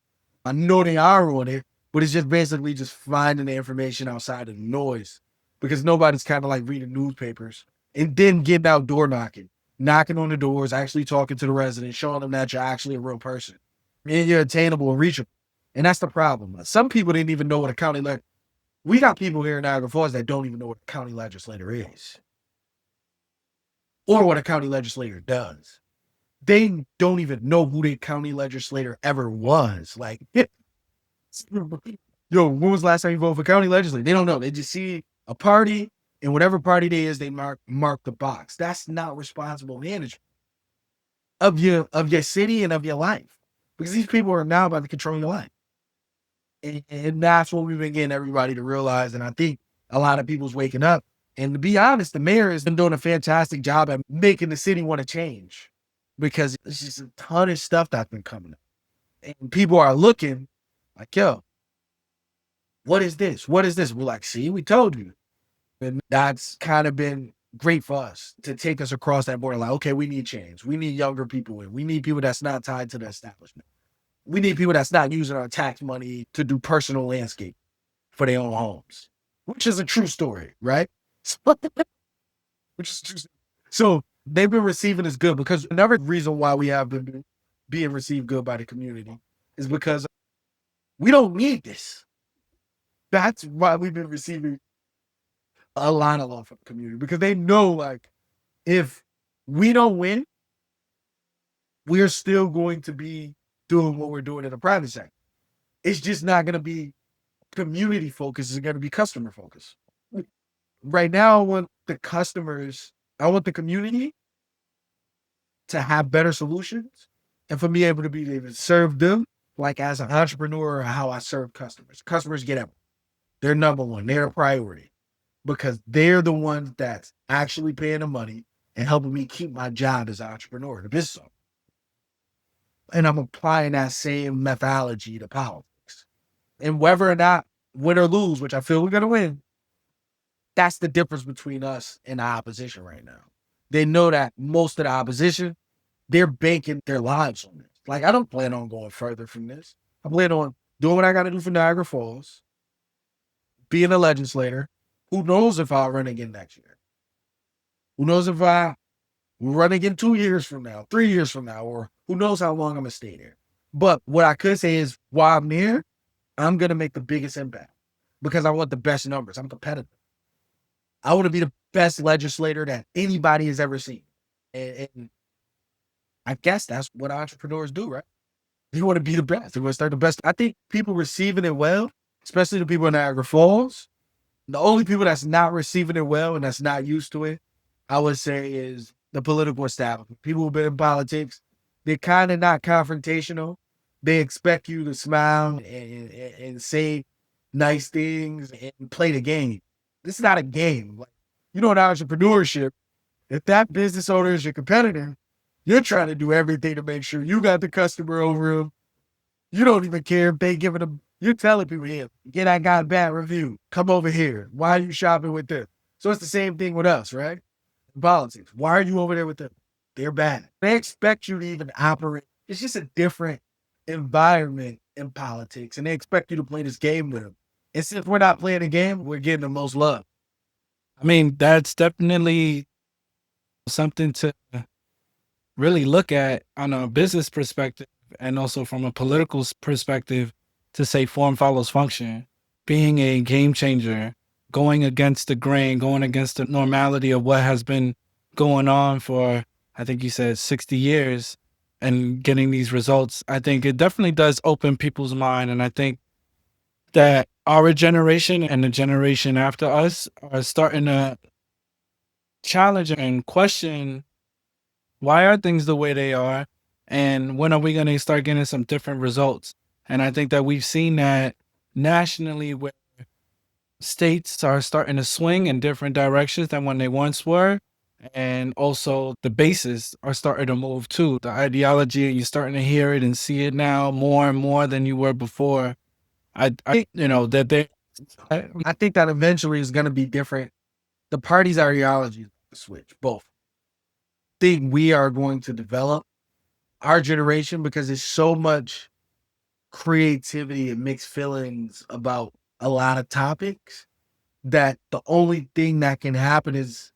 I know they are on it, but it's just basically just finding the information outside of the noise, because nobody's kind of like reading newspapers and then getting out door knocking on the doors, actually talking to the residents, showing them that you're actually a real person and you're attainable and reachable. And that's the problem. Some people didn't even know what a county we got people here in Niagara Falls that don't even know what a county legislator is or what a county legislator does. They don't even know who their county legislator ever was. Like, yo, when was the last time you voted for county legislator? They don't know. They just see a party, and whatever party they is, they mark the box. That's not responsible management of your city and of your life, because these people are now about to control your life. And that's what we've been getting everybody to realize. And I think a lot of people's waking up. And to be honest, the mayor has been doing a fantastic job at making the city want to change, because there's just a ton of stuff that's been coming up. And people are looking like, yo, what is this? What is this? We're like, see, we told you. And that's kind of been great for us to take us across that border. Like, okay, we need change. We need younger people in. We need people that's not tied to the establishment. We need people that's not using our tax money to do personal landscape for their own homes, which is a true story, right? Which is true. So they've been receiving us good, because another reason why we have been being received good by the community is because we don't need this. That's why we've been receiving a lot of love from the community, because they know, like, if we don't win, we're still going to be doing what we're doing in the private sector. It's just not going to be community focused. It's going to be customer focused. Right now, I want the community to have better solutions, and for me able to be able to serve them like as an entrepreneur, how I serve customers. Customers get everything. They're number one. They're a priority, because they're the ones that's actually paying the money and helping me keep my job as an entrepreneur, the business owner. And I'm applying that same methodology to politics. And whether or not win or lose, which I feel we're going to win, That's the difference between us and the opposition right now. They know that most of the opposition, they're banking their lives on this. Like, I don't plan on going further from this. I plan on doing what I got to do for Niagara Falls, being a legislator. Who knows if I'll run again next year? Who knows if I will run again 2 years from now, 3 years from now, or who knows how long I'm going to stay there. But what I could say is while I'm there, I'm going to make the biggest impact because I want the best numbers. I'm competitive. I want to be the best legislator that anybody has ever seen. And I guess that's what entrepreneurs do, right? They want to be the best. They want to start the best. I think people receiving it well, especially the people in Niagara Falls, the only people that's not receiving it well and that's not used to it, I would say, is the political establishment. People who've been in politics, they're kind of not confrontational. They expect you to smile and say nice things and play the game. This is not a game. Like, in entrepreneurship, if that business owner is your competitor, you're trying to do everything to make sure you got the customer over them. You don't even care if they give it a. You're telling people, here, get I got a bad review. Come over here. Why are you shopping with them? So it's the same thing with us, right? In politics. Why are you over there with them? They're bad. They expect you to even operate. It's just a different environment in politics, and they expect you to play this game with them. And since we're not playing the game, we're getting the most love. I mean, that's definitely something to really look at on a business perspective and also from a political perspective to say form follows function, being a game changer, going against the grain, going against the normality of what has been going on for, I think you said 60 years and getting these results. I think it definitely does open people's mind. And I think that our generation and the generation after us are starting to challenge and question why are things the way they are, and when are we going to start getting some different results? And I think that we've seen that nationally where states are starting to swing in different directions than when they once were. And also the bases are starting to move too. The ideology, you're starting to hear it and see it now more and more than you were before. I think, that they, I think that eventually is going to be different. The party's ideology switch, both. I think we are going to develop our generation because there's so much creativity and mixed feelings about a lot of topics that the only thing that can happen is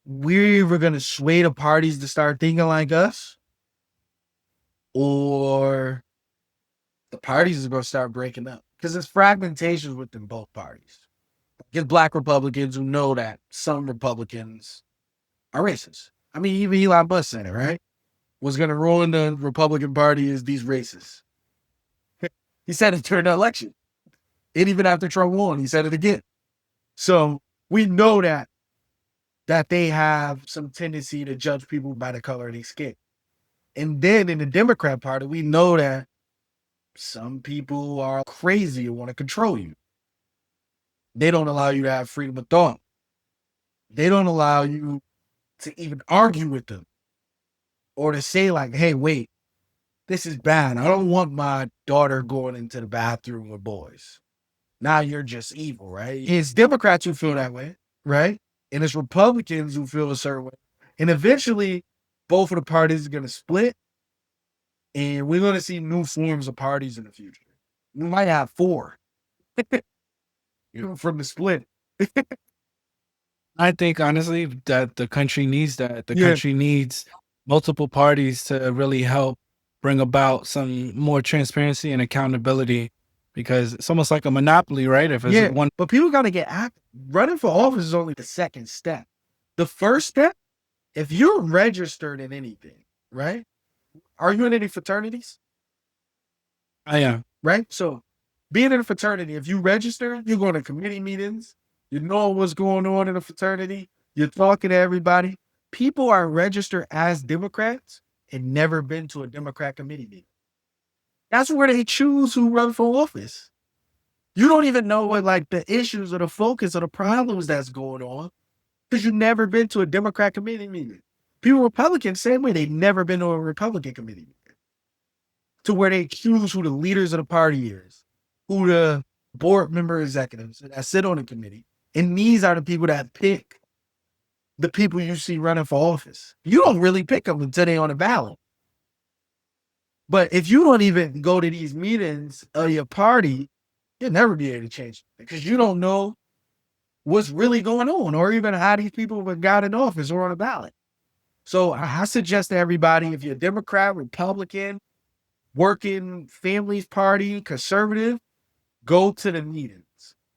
we're either going to sway the parties to start thinking like us, or the parties are going to start breaking up because there's fragmentations within both parties. There's Black Republicans who know that some Republicans are racist. I mean, even Elon Musk said it, right? What's going to ruin the Republican Party is these racists. He said it during the election. And even after Trump won, he said it again. So we know that they have some tendency to judge people by the color of their skin. And then in the Democrat Party, we know that some people are crazy and want to control you. They don't allow you to have freedom of thought. They don't allow you to even argue with them or to say like, hey, wait, this is bad. I don't want my daughter going into the bathroom with boys. Now you're just evil, right? It's Democrats who feel that way, right? And it's Republicans who feel a certain way. And eventually, both of the parties are going to split. And we're going to see new forms of parties in the future. We might have 4 from the split. I think honestly that the country needs that. The country needs multiple parties to really help bring about some more transparency and accountability, because it's almost like a monopoly, right? If it's one, but people got to get active. Running for office is only the second step. The first step, if you're registered in anything, right? Are you in any fraternities? I am. Right? So being in a fraternity, if you register, you're going to committee meetings. You know what's going on in a fraternity. You're talking to everybody. People are registered as Democrats and never been to a Democrat committee meeting. That's where they choose who run for office. You don't even know what like the issues or the focus or the problems that's going on because you've never been to a Democrat committee meeting. People, Republicans, same way, they've never been to a Republican committee meeting. To where they choose who the leaders of the party is, who the board member executives that sit on the committee. And these are the people that pick the people you see running for office. You don't really pick them until they're on the ballot. But if you don't even go to these meetings of your party, you'll never be able to change it because you don't know what's really going on or even how these people got in office or on the ballot. So I suggest to everybody, if you're a Democrat, Republican, working families party, conservative, go to the meetings.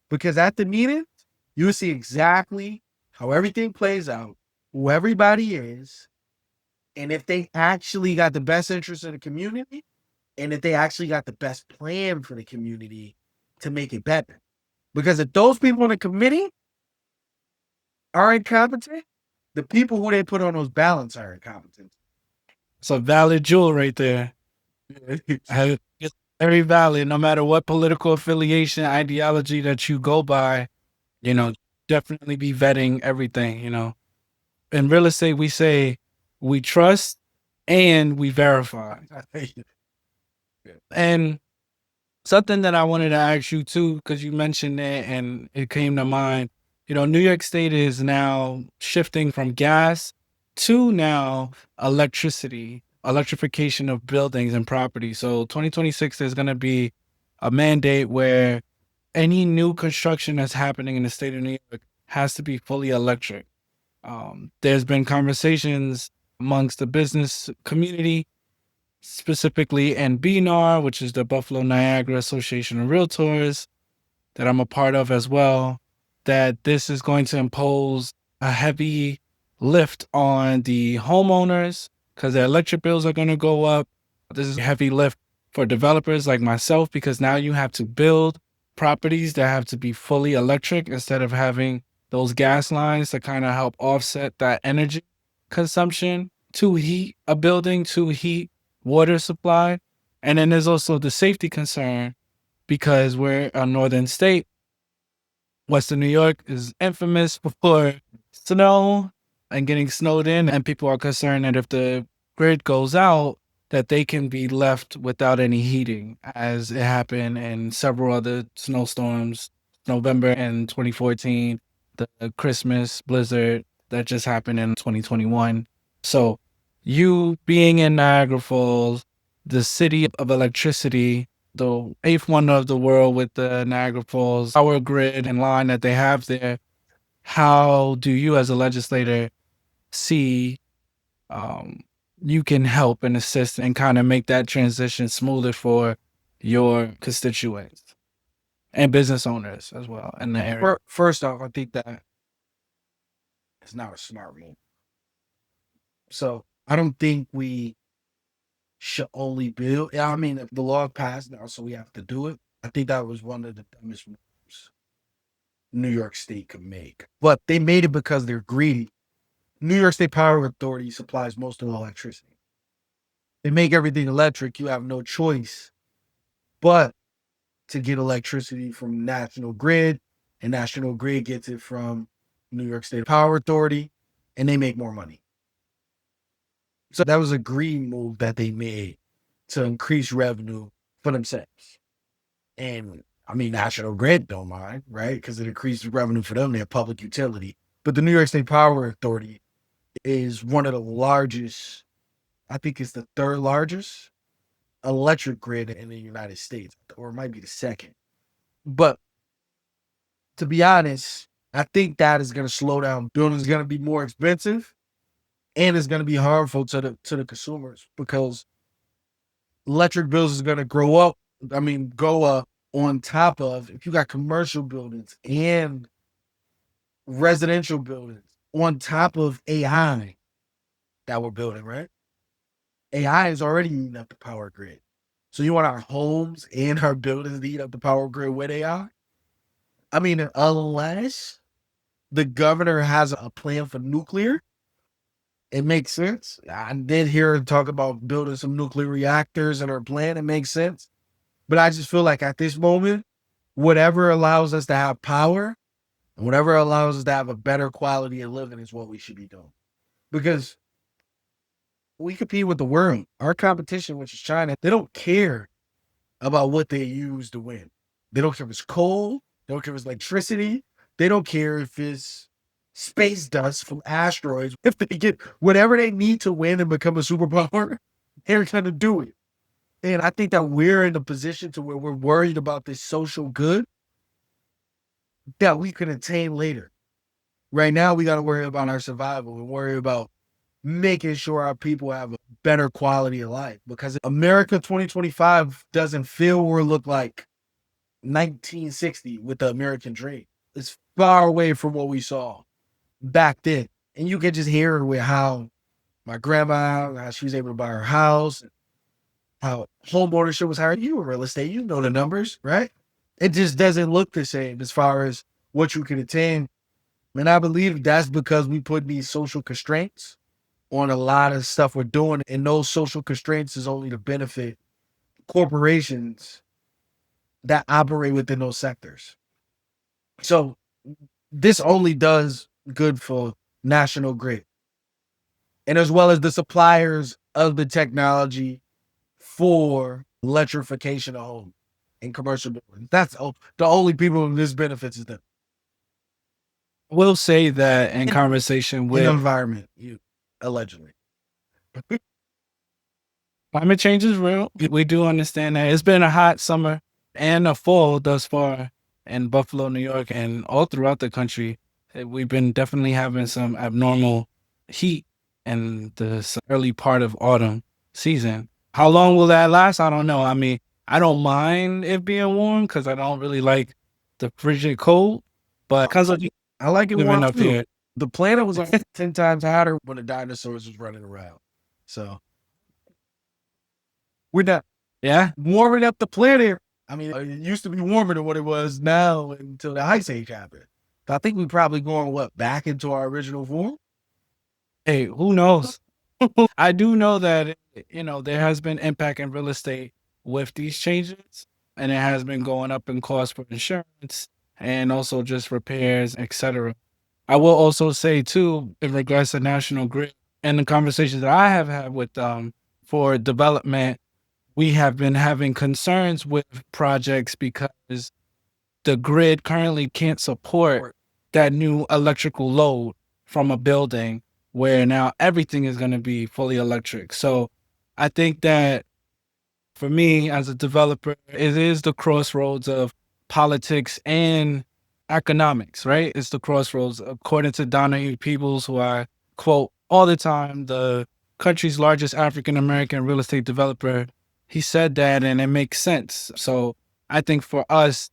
Because at the meetings, you'll see exactly how everything plays out, who everybody is, and if they actually got the best interest of the community, and if they actually got the best plan for the community to make it better. Because if those people in the committee are incompetent, the people who they put on those ballots are incompetent. It's a valid jewel right there. It's very valid, no matter what political affiliation, ideology that you go by, definitely be vetting everything, In real estate, we say we trust and we verify. And something that I wanted to ask you too, because you mentioned it and it came to mind, New York State is now shifting from gas to now electrification of buildings and property. So 2026, there's going to be a mandate where any new construction that's happening in the state of New York has to be fully electric. There's been conversations amongst the business community, specifically in BNAR, which is the Buffalo Niagara Association of Realtors, that I'm a part of as well, that this is going to impose a heavy lift on the homeowners because their electric bills are going to go up. This is a heavy lift for developers like myself because now you have to build properties that have to be fully electric instead of having those gas lines to kind of help offset that energy consumption to heat a building, to heat water supply. And then there's also the safety concern because we're a northern state. Western New York is infamous for snow and getting snowed in, and people are concerned that if the grid goes out, that they can be left without any heating, as it happened in several other snowstorms, November in 2014, the Christmas blizzard that just happened in 2021. So you being in Niagara Falls, the city of electricity, the eighth wonder of the world with the Niagara Falls power grid and line that they have there, how do you as a legislator see you can help and assist and kind of make that transition smoother for your constituents and business owners as well in the area? First off, I think that it's not a smart move. So I don't think we should only build. I mean, if the law passed now, so we have to do it. I think that was one of the dumbest moves New York State could make. But they made it because they're greedy. New York State Power Authority supplies most of the electricity. They make everything electric. You have no choice but to get electricity from National Grid, and National Grid gets it from New York State Power Authority, and they make more money. So that was a green move that they made to increase revenue for themselves. And I mean, National Grid don't mind, right? Because it increases revenue for them. They're a public utility. But the New York State Power Authority is one of the largest, I think it's the third largest electric grid in the United States, or it might be the second. But to be honest, I think that is going to slow down. Building is going to be more expensive, and it's going to be harmful to the consumers because electric bills is going to go up on top of, if you got commercial buildings and residential buildings on top of AI that we're building, right? AI is already eating up the power grid. So you want our homes and our buildings to eat up the power grid with AI? I mean, unless the governor has a plan for nuclear, it makes sense. I did hear her talk about building some nuclear reactors in her plan. It makes sense. But I just feel like at this moment, whatever allows us to have power and whatever allows us to have a better quality of living is what we should be doing. Because we compete with the world. Our competition, which is China, they don't care about what they use to win. They don't care if it's coal. They don't care if it's electricity. They don't care if it's space dust from asteroids. If they get whatever they need to win and become a superpower, they're gonna do it. And I think that we're in a position to where we're worried about this social good that we can attain later. Right now, we got to worry about our survival and worry about making sure our people have a better quality of life, because America 2025 doesn't feel or look like 1960 with the American dream. It's far away from what we saw back then. And you can just hear with how my grandma, how she was able to buy her house, how home ownership was higher. You were real estate, you know the numbers, right? It just doesn't look the same as far as what you can attain. And I believe that's because we put these social constraints on a lot of stuff we're doing. And those social constraints is only to benefit corporations that operate within those sectors. So this only does good for national grid, and as well as the suppliers of the technology for electrification of home and commercial buildings. That's the only people this benefits is them. We'll say that in conversation In with the environment, you allegedly. climate change is real. We do understand that. It's been a hot summer and a fall thus far in Buffalo, New York, and all throughout the country. We've been definitely having some abnormal heat in the early part of autumn season. How long will that last? I don't know. I mean, I don't mind it being warm because I don't really like the frigid cold, but because of I like it living warm up too. here, The planet was like 10 times hotter when the dinosaurs was running around. So we're not yeah. warming up the planet. I mean, it used to be warmer than what it was now until the ice age happened. So I think we're probably going back into our original form. Hey, who knows? I do know that, there has been impact in real estate with these changes, and it has been going up in cost for insurance and also just repairs, etc. I will also say too, in regards to National Grid and the conversations that I have had with for development, we have been having concerns with projects because the grid currently can't support that new electrical load from a building where now everything is going to be fully electric. So I think that for me as a developer, it is the crossroads of politics and economics, right? It's the crossroads. According to Dante Peoples, who I quote all the time, the country's largest African American real estate developer, he said that, and it makes sense. So I think for us,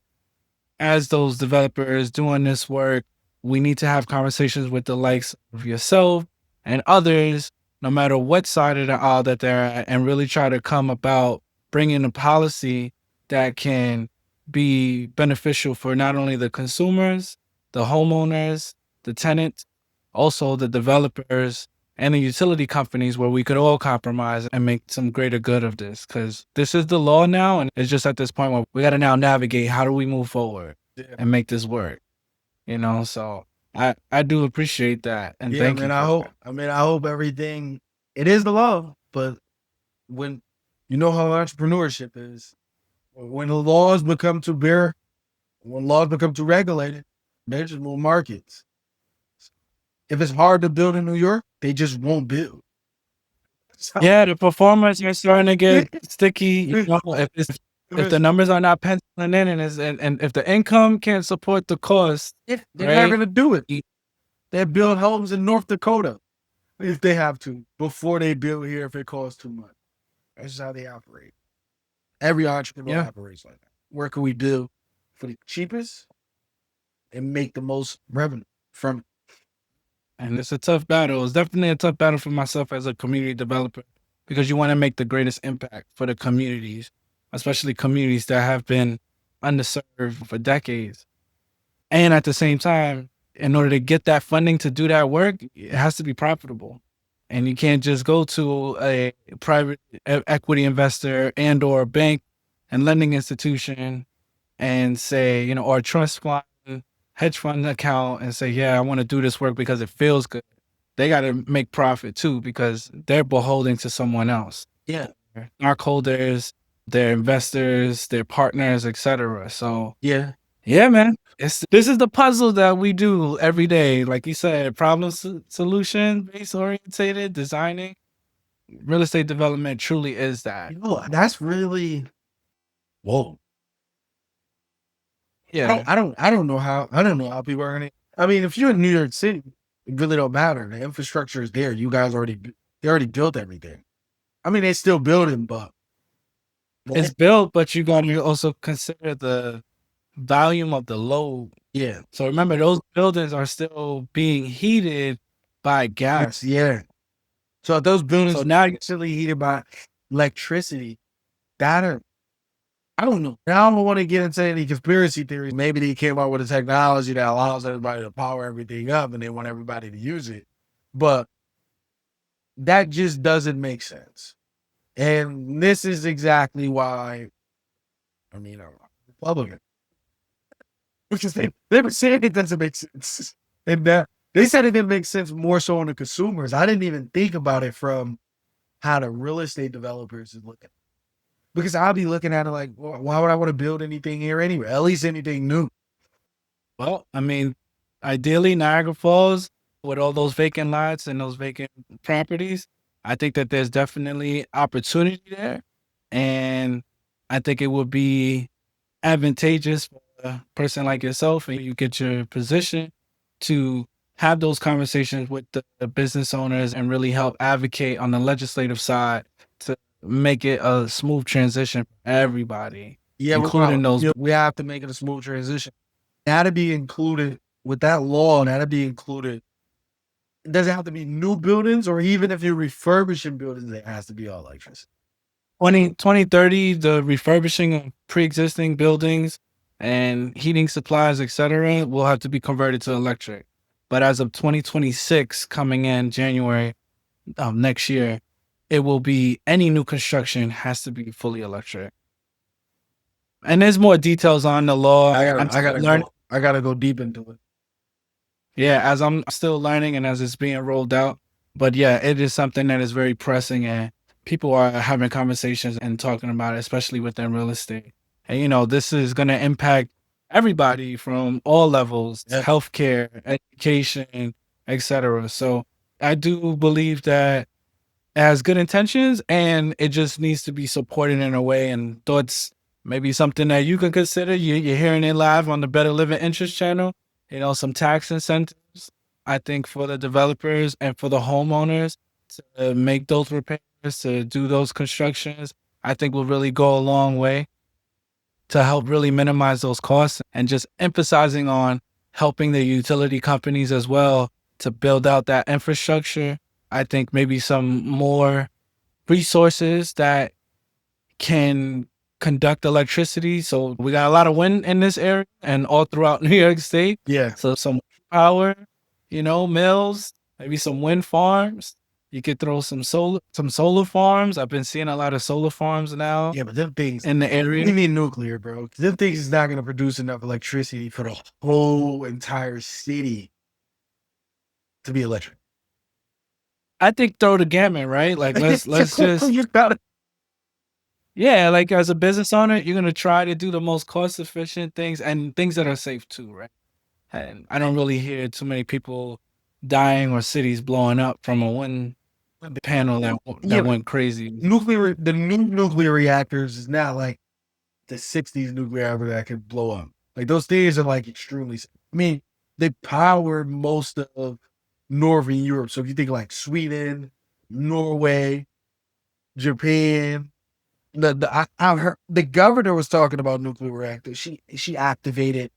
as those developers doing this work, we need to have conversations with the likes of yourself and others, no matter what side of the aisle that they're at, and really try to come about bringing a policy that can be beneficial for not only the consumers, the homeowners, the tenants, also the developers and the utility companies, where we could all compromise and make some greater good of this. Because this is the law now, and it's just at this point where we got to now navigate how do we move forward and make this work. So I do appreciate that, and thank you. I hope everything. It is the law, but when you know how entrepreneurship is, when the laws become too bare, when laws become too regulated, there's just more markets. If it's hard to build in New York, they just won't build. So, Yeah, the performance are starting to get sticky. If the numbers are not penciling in, and if the income can't support the cost, they're right? not going to do it. They build homes in North Dakota if they have to before they build here if it costs too much. That's just how they operate. Every entrepreneur operates like that. Where can we build for the cheapest and make the most revenue from it? And it's a tough battle. It's definitely a tough battle for myself as a community developer, because you want to make the greatest impact for the communities, especially communities that have been underserved for decades. And at the same time, in order to get that funding to do that work, it has to be profitable. And you can't just go to a private equity investor and or a bank and lending institution and say, or a trust fund, hedge fund account, and say, yeah, I want to do this work because it feels good. They got to make profit too, because they're beholden to someone else. Yeah. Stockholders, their investors, their partners, etc. So yeah, man. This is the puzzle that we do every day. Like you said, problem solution based orientated designing. Real estate development truly is that. That's really whoa. Yeah. I don't know how people are gonna. I mean, if you're in New York City, it really don't matter. The infrastructure is there. You guys they already built everything. I mean, they're still building, but It's built, but you gotta also consider the volume of the load. yeah. So remember, those buildings are still being heated by gas. Yeah. So if those buildings So are now, actually heated by electricity, that I don't know. Now I don't want to get into any conspiracy theories. Maybe they came up with a technology that allows everybody to power everything up and they want everybody to use it. But that just doesn't make sense. And this is exactly why, I mean, I'm Republican. Because they were saying it doesn't make sense. And they said it didn't make sense more so on the consumers. I didn't even think about it from how the real estate developers is looking. Because I'll be looking at it like, well, why would I want to build anything here anyway? At least anything new. well, I mean, ideally, Niagara Falls, with all those vacant lots and those vacant properties, I think that there's definitely opportunity there. And I think it would be advantageous for a person like yourself and you get your position to have those conversations with the business owners and really help advocate on the legislative side to make it a smooth transition for everybody, Yeah, including those. we have to make it a smooth transition. That'd be included with that law. That'd be included. It doesn't have to be new buildings, or even if you're refurbishing buildings, it has to be all electricity. 2030, the refurbishing of pre-existing buildings and heating supplies, etc., will have to be converted to electric. But as of 2026, coming in January next year, it will be any new construction has to be fully electric. And there's more details on the law. I gotta go deep into it. Yeah, as I'm still learning and as it's being rolled out. But yeah, it is something that is very pressing and people are having conversations and talking about it, especially within real estate. And this is going to impact everybody from all levels, Yeah. healthcare, education, etc. So I do believe that it has good intentions and it just needs to be supported in a way and thoughts. Maybe something that you can consider. You're hearing it live on the Better Living Interest channel. Some tax incentives, I think, for the developers and for the homeowners to make those repairs, to do those constructions, I think will really go a long way to help really minimize those costs and just emphasizing on helping the utility companies as well to build out that infrastructure. I think maybe some more resources that can conduct electricity. So we got a lot of wind in this area and all throughout New York State. Yeah. So some power, mills, maybe some wind farms. You could throw some solar farms. I've been seeing a lot of solar farms now. Yeah, but them things in the area. You need nuclear, bro. Them things is not gonna produce enough electricity for the whole entire city to be electric. I think throw the gamut, right? Like let's just yeah, like as a business owner, you're gonna try to do the most cost efficient things and things that are safe too, right? And I don't really hear too many people dying or cities blowing up from a wind panel that went crazy. The new nuclear reactors is not like the 60s nuclear reactor that could blow up. Like those things are like extremely. I mean, they power most of Northern Europe. So if you think like Sweden, Norway, Japan. I heard the governor was talking about nuclear reactors. She activated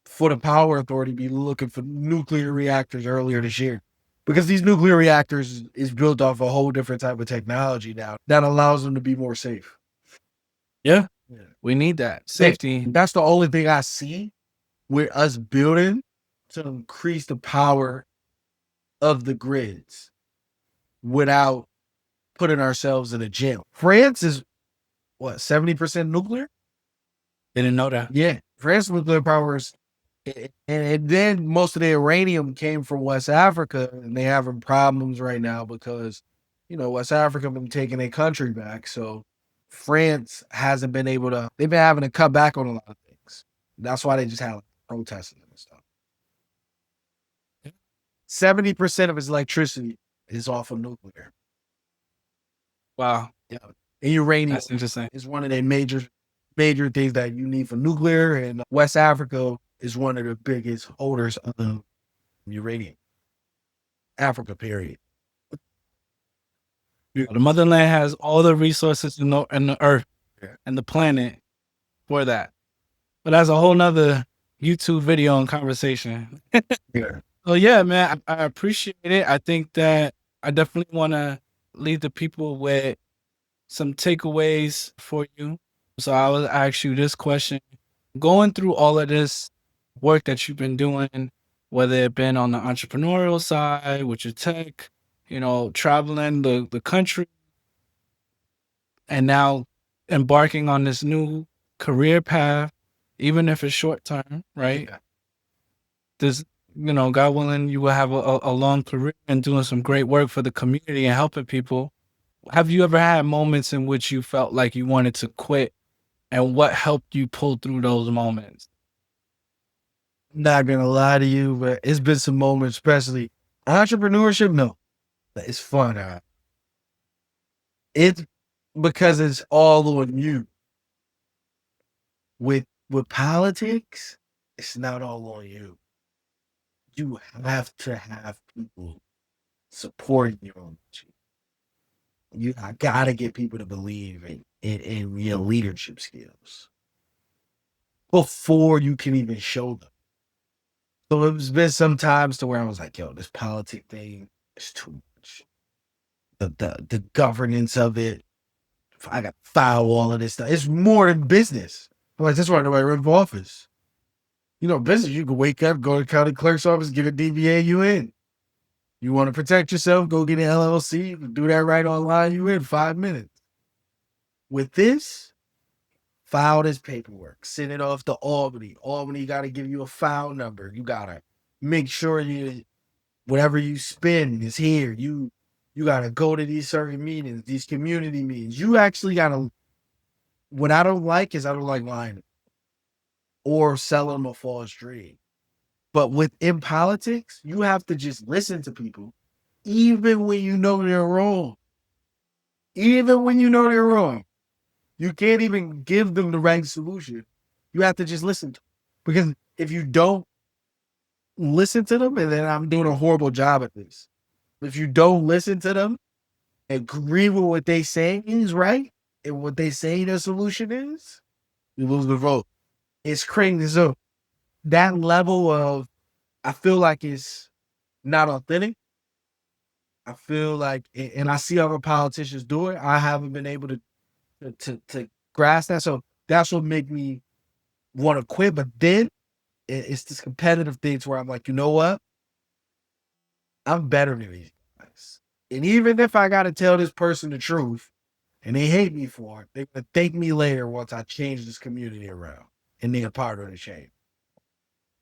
for the power authority to be looking for nuclear reactors earlier this year, because these nuclear reactors is built off a whole different type of technology now that allows them to be more safe. Yeah, we need that safety. That's the only thing I see with us building to increase the power of the grids without putting ourselves in a jail. France is what, 70% nuclear? Didn't know that. Yeah, France nuclear power is, and then most of the uranium came from West Africa, and they having problems right now because, West Africa been taking their country back. So France hasn't been able to, they've been having to cut back on a lot of things. That's why they just have protesting and stuff. 70% of its electricity is off of nuclear. Wow. Yeah. And uranium That's interesting. is one of the major things that you need for nuclear. And West Africa is one of the biggest holders of uranium. Africa, period. The motherland has all the resources in the earth and the planet for that. But that's a whole nother YouTube video and conversation. Yeah. So yeah, man, I appreciate it. I think that I definitely want to leave the people with some takeaways for you. So I will ask you this question. Going through all of this work that you've been doing, whether it been on the entrepreneurial side with your tech, traveling the country, and now embarking on this new career path, even if it's short term, right? Yeah. This, God willing, you will have a long career and doing some great work for the community and helping people. Have you ever had moments in which you felt like you wanted to quit, and what helped you pull through those moments? Not gonna lie to you, but it's been some moments, especially entrepreneurship. No, but it's fun. It's because it's all on you. With politics, it's not all on you. You have to have people supporting you on you. I gotta get people to believe in your leadership skills before you can even show them. So it's been some times to where I was like, yo, this politic thing is too much. The governance of it, I got to file all of this stuff. It's more than business. I'm like, that's why nobody run for office. Business, you can wake up, go to county clerk's office, get a DBA, you in. You want to protect yourself, go get an LLC, you can do that right online, you in 5 minutes. With this, file this paperwork, send it off to Albany. Albany got to give you a file number. You got to make sure whatever you spend is here. You got to go to these certain meetings, these community meetings. You actually got to, what I don't like is I don't like lying or selling them a false dream. But within politics, you have to just listen to people, even when you know they're wrong. Even when you know they're wrong. You can't even give them the right solution. You have to just listen to them. Because if you don't listen to them, and then I'm doing a horrible job at this. If you don't listen to them, agree with what they say is right, and what they say the solution is, you lose the vote. It's crazy. So that level of, I feel like it's not authentic. I feel like, and I see other politicians do it. I haven't been able to grasp that. So that's what make me want to quit. But then it's this competitive thing where I'm like, you know what? I'm better than these guys. And even if I got to tell this person the truth and they hate me for it, they're going to thank me later once I change this community around and they're a part of the change.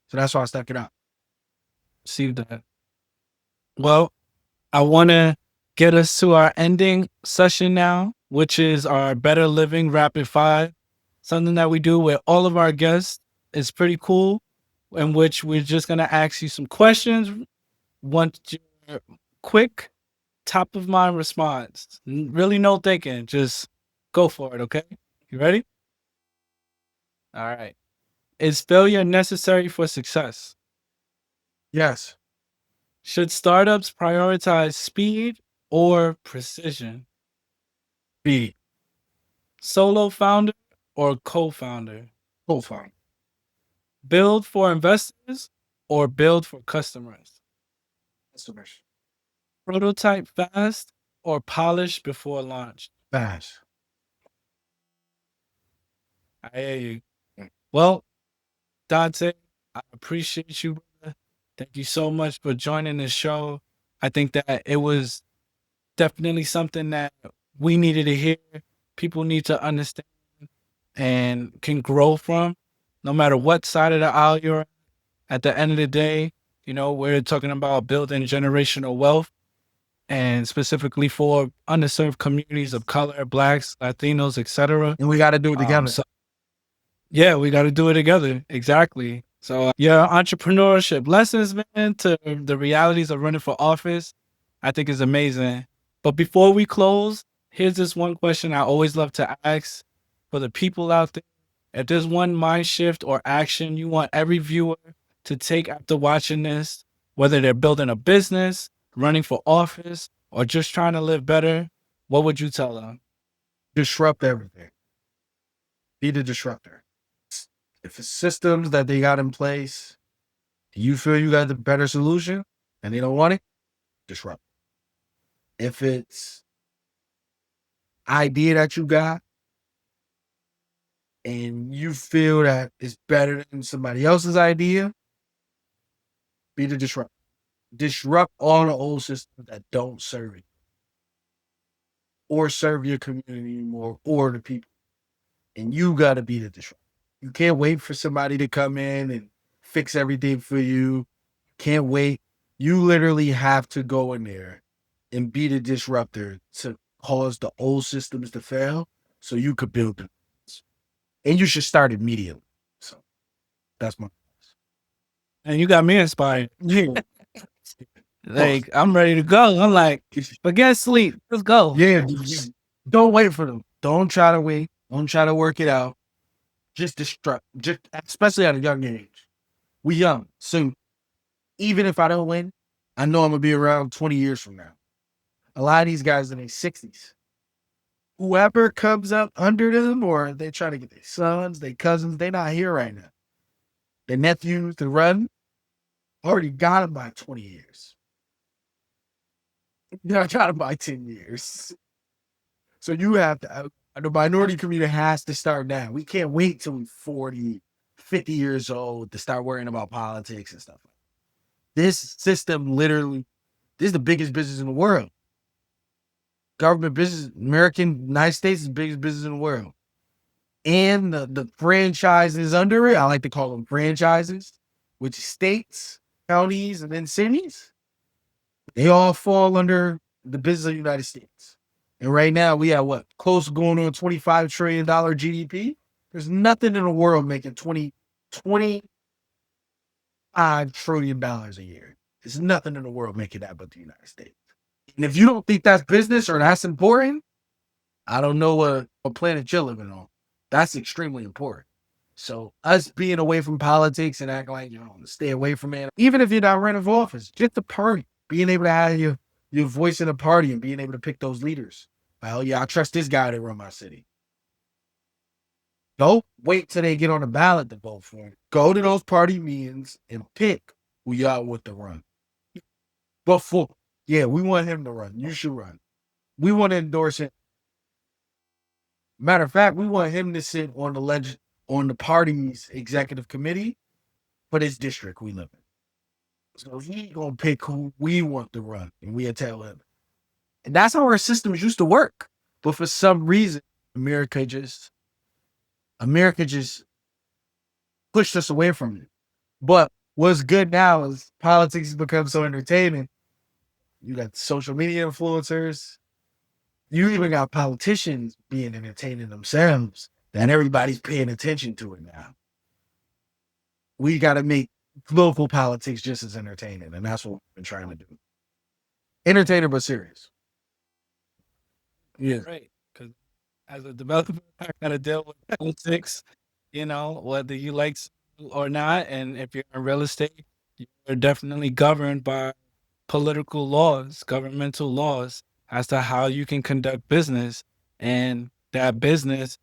So that's why I stuck it out. See that. Well, I want to get us to our ending session now, which is our Better Living Rapid Fire, something that we do with all of our guests. It's pretty cool, in which we're just going to ask you some questions. Want your quick, top of mind response. Really no thinking. Just go for it, okay? You ready? All right. Is failure necessary for success? Yes. Should startups prioritize speed or precision? Speed. Solo founder or co-founder? Co-founder. Build for investors or build for customers? Customers. Prototype fast or polish before launch? Fast. I hear you. Well, Dante, I appreciate you, brother. Thank you so much for joining the show. I think that it was definitely something that we needed to hear. People need to understand and can grow from, no matter what side of the aisle you're at the end of the day. We're talking about building generational wealth, and specifically for underserved communities of color, Blacks, Latinos, etc. And we got to do it together. Yeah, we got to do it together. Exactly. So your entrepreneurship lessons, man, to the realities of running for office, I think is amazing. But before we close, here's this one question I always love to ask for the people out there. If there's one mind shift or action you want every viewer to take after watching this, whether they're building a business, running for office, or just trying to live better, what would you tell them? Disrupt everything. Be the disruptor. If it's systems that they got in place, you feel you got the better solution and they don't want it, disrupt. If it's idea that you got and you feel that it's better than somebody else's idea, be the disruptor. Disrupt all the old systems that don't serve you or serve your community more or the people. And you got to be the disruptor. You can't wait for somebody to come in and fix everything for you. Can't wait. You literally have to go in there and be the disruptor to cause the old systems to fail so you could build them. And you should start immediately. So that's my advice. And you got me inspired. Yeah. Like, I'm ready to go. I'm like, forget sleep. Let's go. Yeah. Don't wait for them. Don't try to wait. Don't try to work it out. Just disrupt. Just especially at a young age. We young. So even if I don't win, I know I'm gonna be around 20 years from now. A lot of these guys in their 60s. Whoever comes up under them, or they try to get their sons, their cousins, they're not here right now. Their nephews to run, already got them by 20 years. I got them by 10 years. So you have to, the minority community has to start now. We can't wait till we're 40, 50 years old to start worrying about politics and stuff. This system literally, this is the biggest business in the world. Government business, United States is the biggest business in the world. And the franchises under it, I like to call them franchises, which is states, counties, and then cities. They all fall under the business of the United States. And right now we have what? Close to going on $25 trillion GDP. There's nothing in the world making $25 trillion a year. There's nothing in the world making that but the United States. And if you don't think that's business or that's important, I don't know what planet you're living on. That's extremely important. So us being away from politics and acting like, stay away from it, even if you're not running for office, just the party, being able to have your voice in the party and being able to pick those leaders. Well, yeah, I trust this guy to run my city. Don't wait till they get on the ballot to vote for him. Go to those party meetings and pick who y'all want to run. Before, yeah, we want him to run. You should run. We want to endorse him. Matter of fact, we want him to sit on the party's executive committee for this district we live in. So he's gonna pick who we want to run, and we'll tell him. And that's how our systems used to work. But for some reason, America just pushed us away from it. But what's good now is politics has become so entertaining. You got social media influencers. You even got politicians being entertaining themselves, and everybody's paying attention to it now. We got to make local politics just as entertaining, and that's what we've been trying to do. Entertaining but serious. Yeah. Right. Because as a developer, I got to deal with politics, whether you like or not. And if you're in real estate, you're definitely governed by political laws, governmental laws as to how you can conduct business. And that business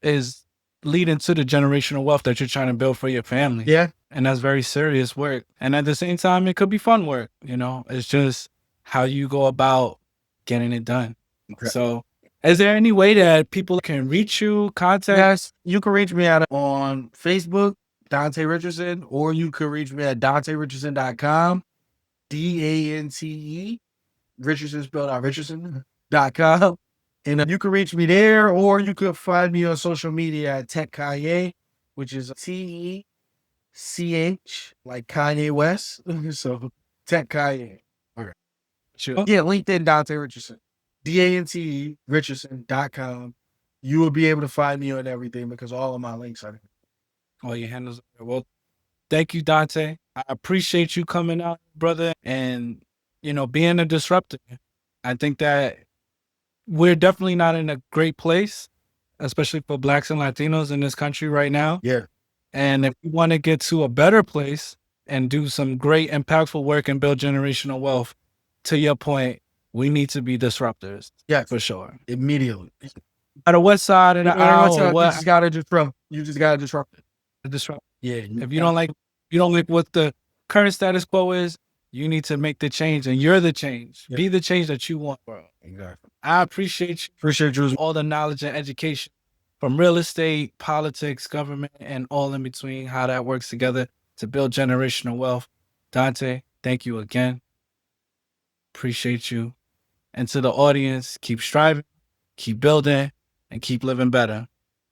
is leading to the generational wealth that you're trying to build for your family. Yeah. And that's very serious work. And at the same time, it could be fun work. It's just how you go about getting it done. Okay. So is there any way that people can reach you, contact? Yes, you can reach me on Facebook, Dante Richardson, or you can reach me at DanteRichardson.com, DANTE, Richardson spelled out Richardson.com. And you can reach me there, or you can find me on social media at Tech Kanye, which is TECH, like Kanye West. So Tech Kanye. Okay. Sure. Yeah, LinkedIn, Dante Richardson. DANTE, Richardson.com. You will be able to find me on everything because all of my links are there. All your handles. Well, Thank you, Dante. I appreciate you coming out, brother, and being a disruptor. I think that we're definitely not in a great place, especially for Blacks and Latinos in this country right now. Yeah. And if we want to get to a better place and do some great, impactful work and build generational wealth, to your point, we need to be disruptors. Yeah. For sure. Immediately. No matter what side of the aisle or You what, just gotta disrupt. You just gotta disrupt it. disrupt. Yeah. If you don't like what the current status quo is, you need to make the change, and you're the change. Yeah. Be the change that you want, bro. Exactly. I appreciate you. Appreciate you. All the knowledge and education from real estate, politics, government, and all in between, how that works together to build generational wealth. Dante, thank you again. Appreciate you. And to the audience, keep striving, keep building, and keep living better.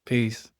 Peace.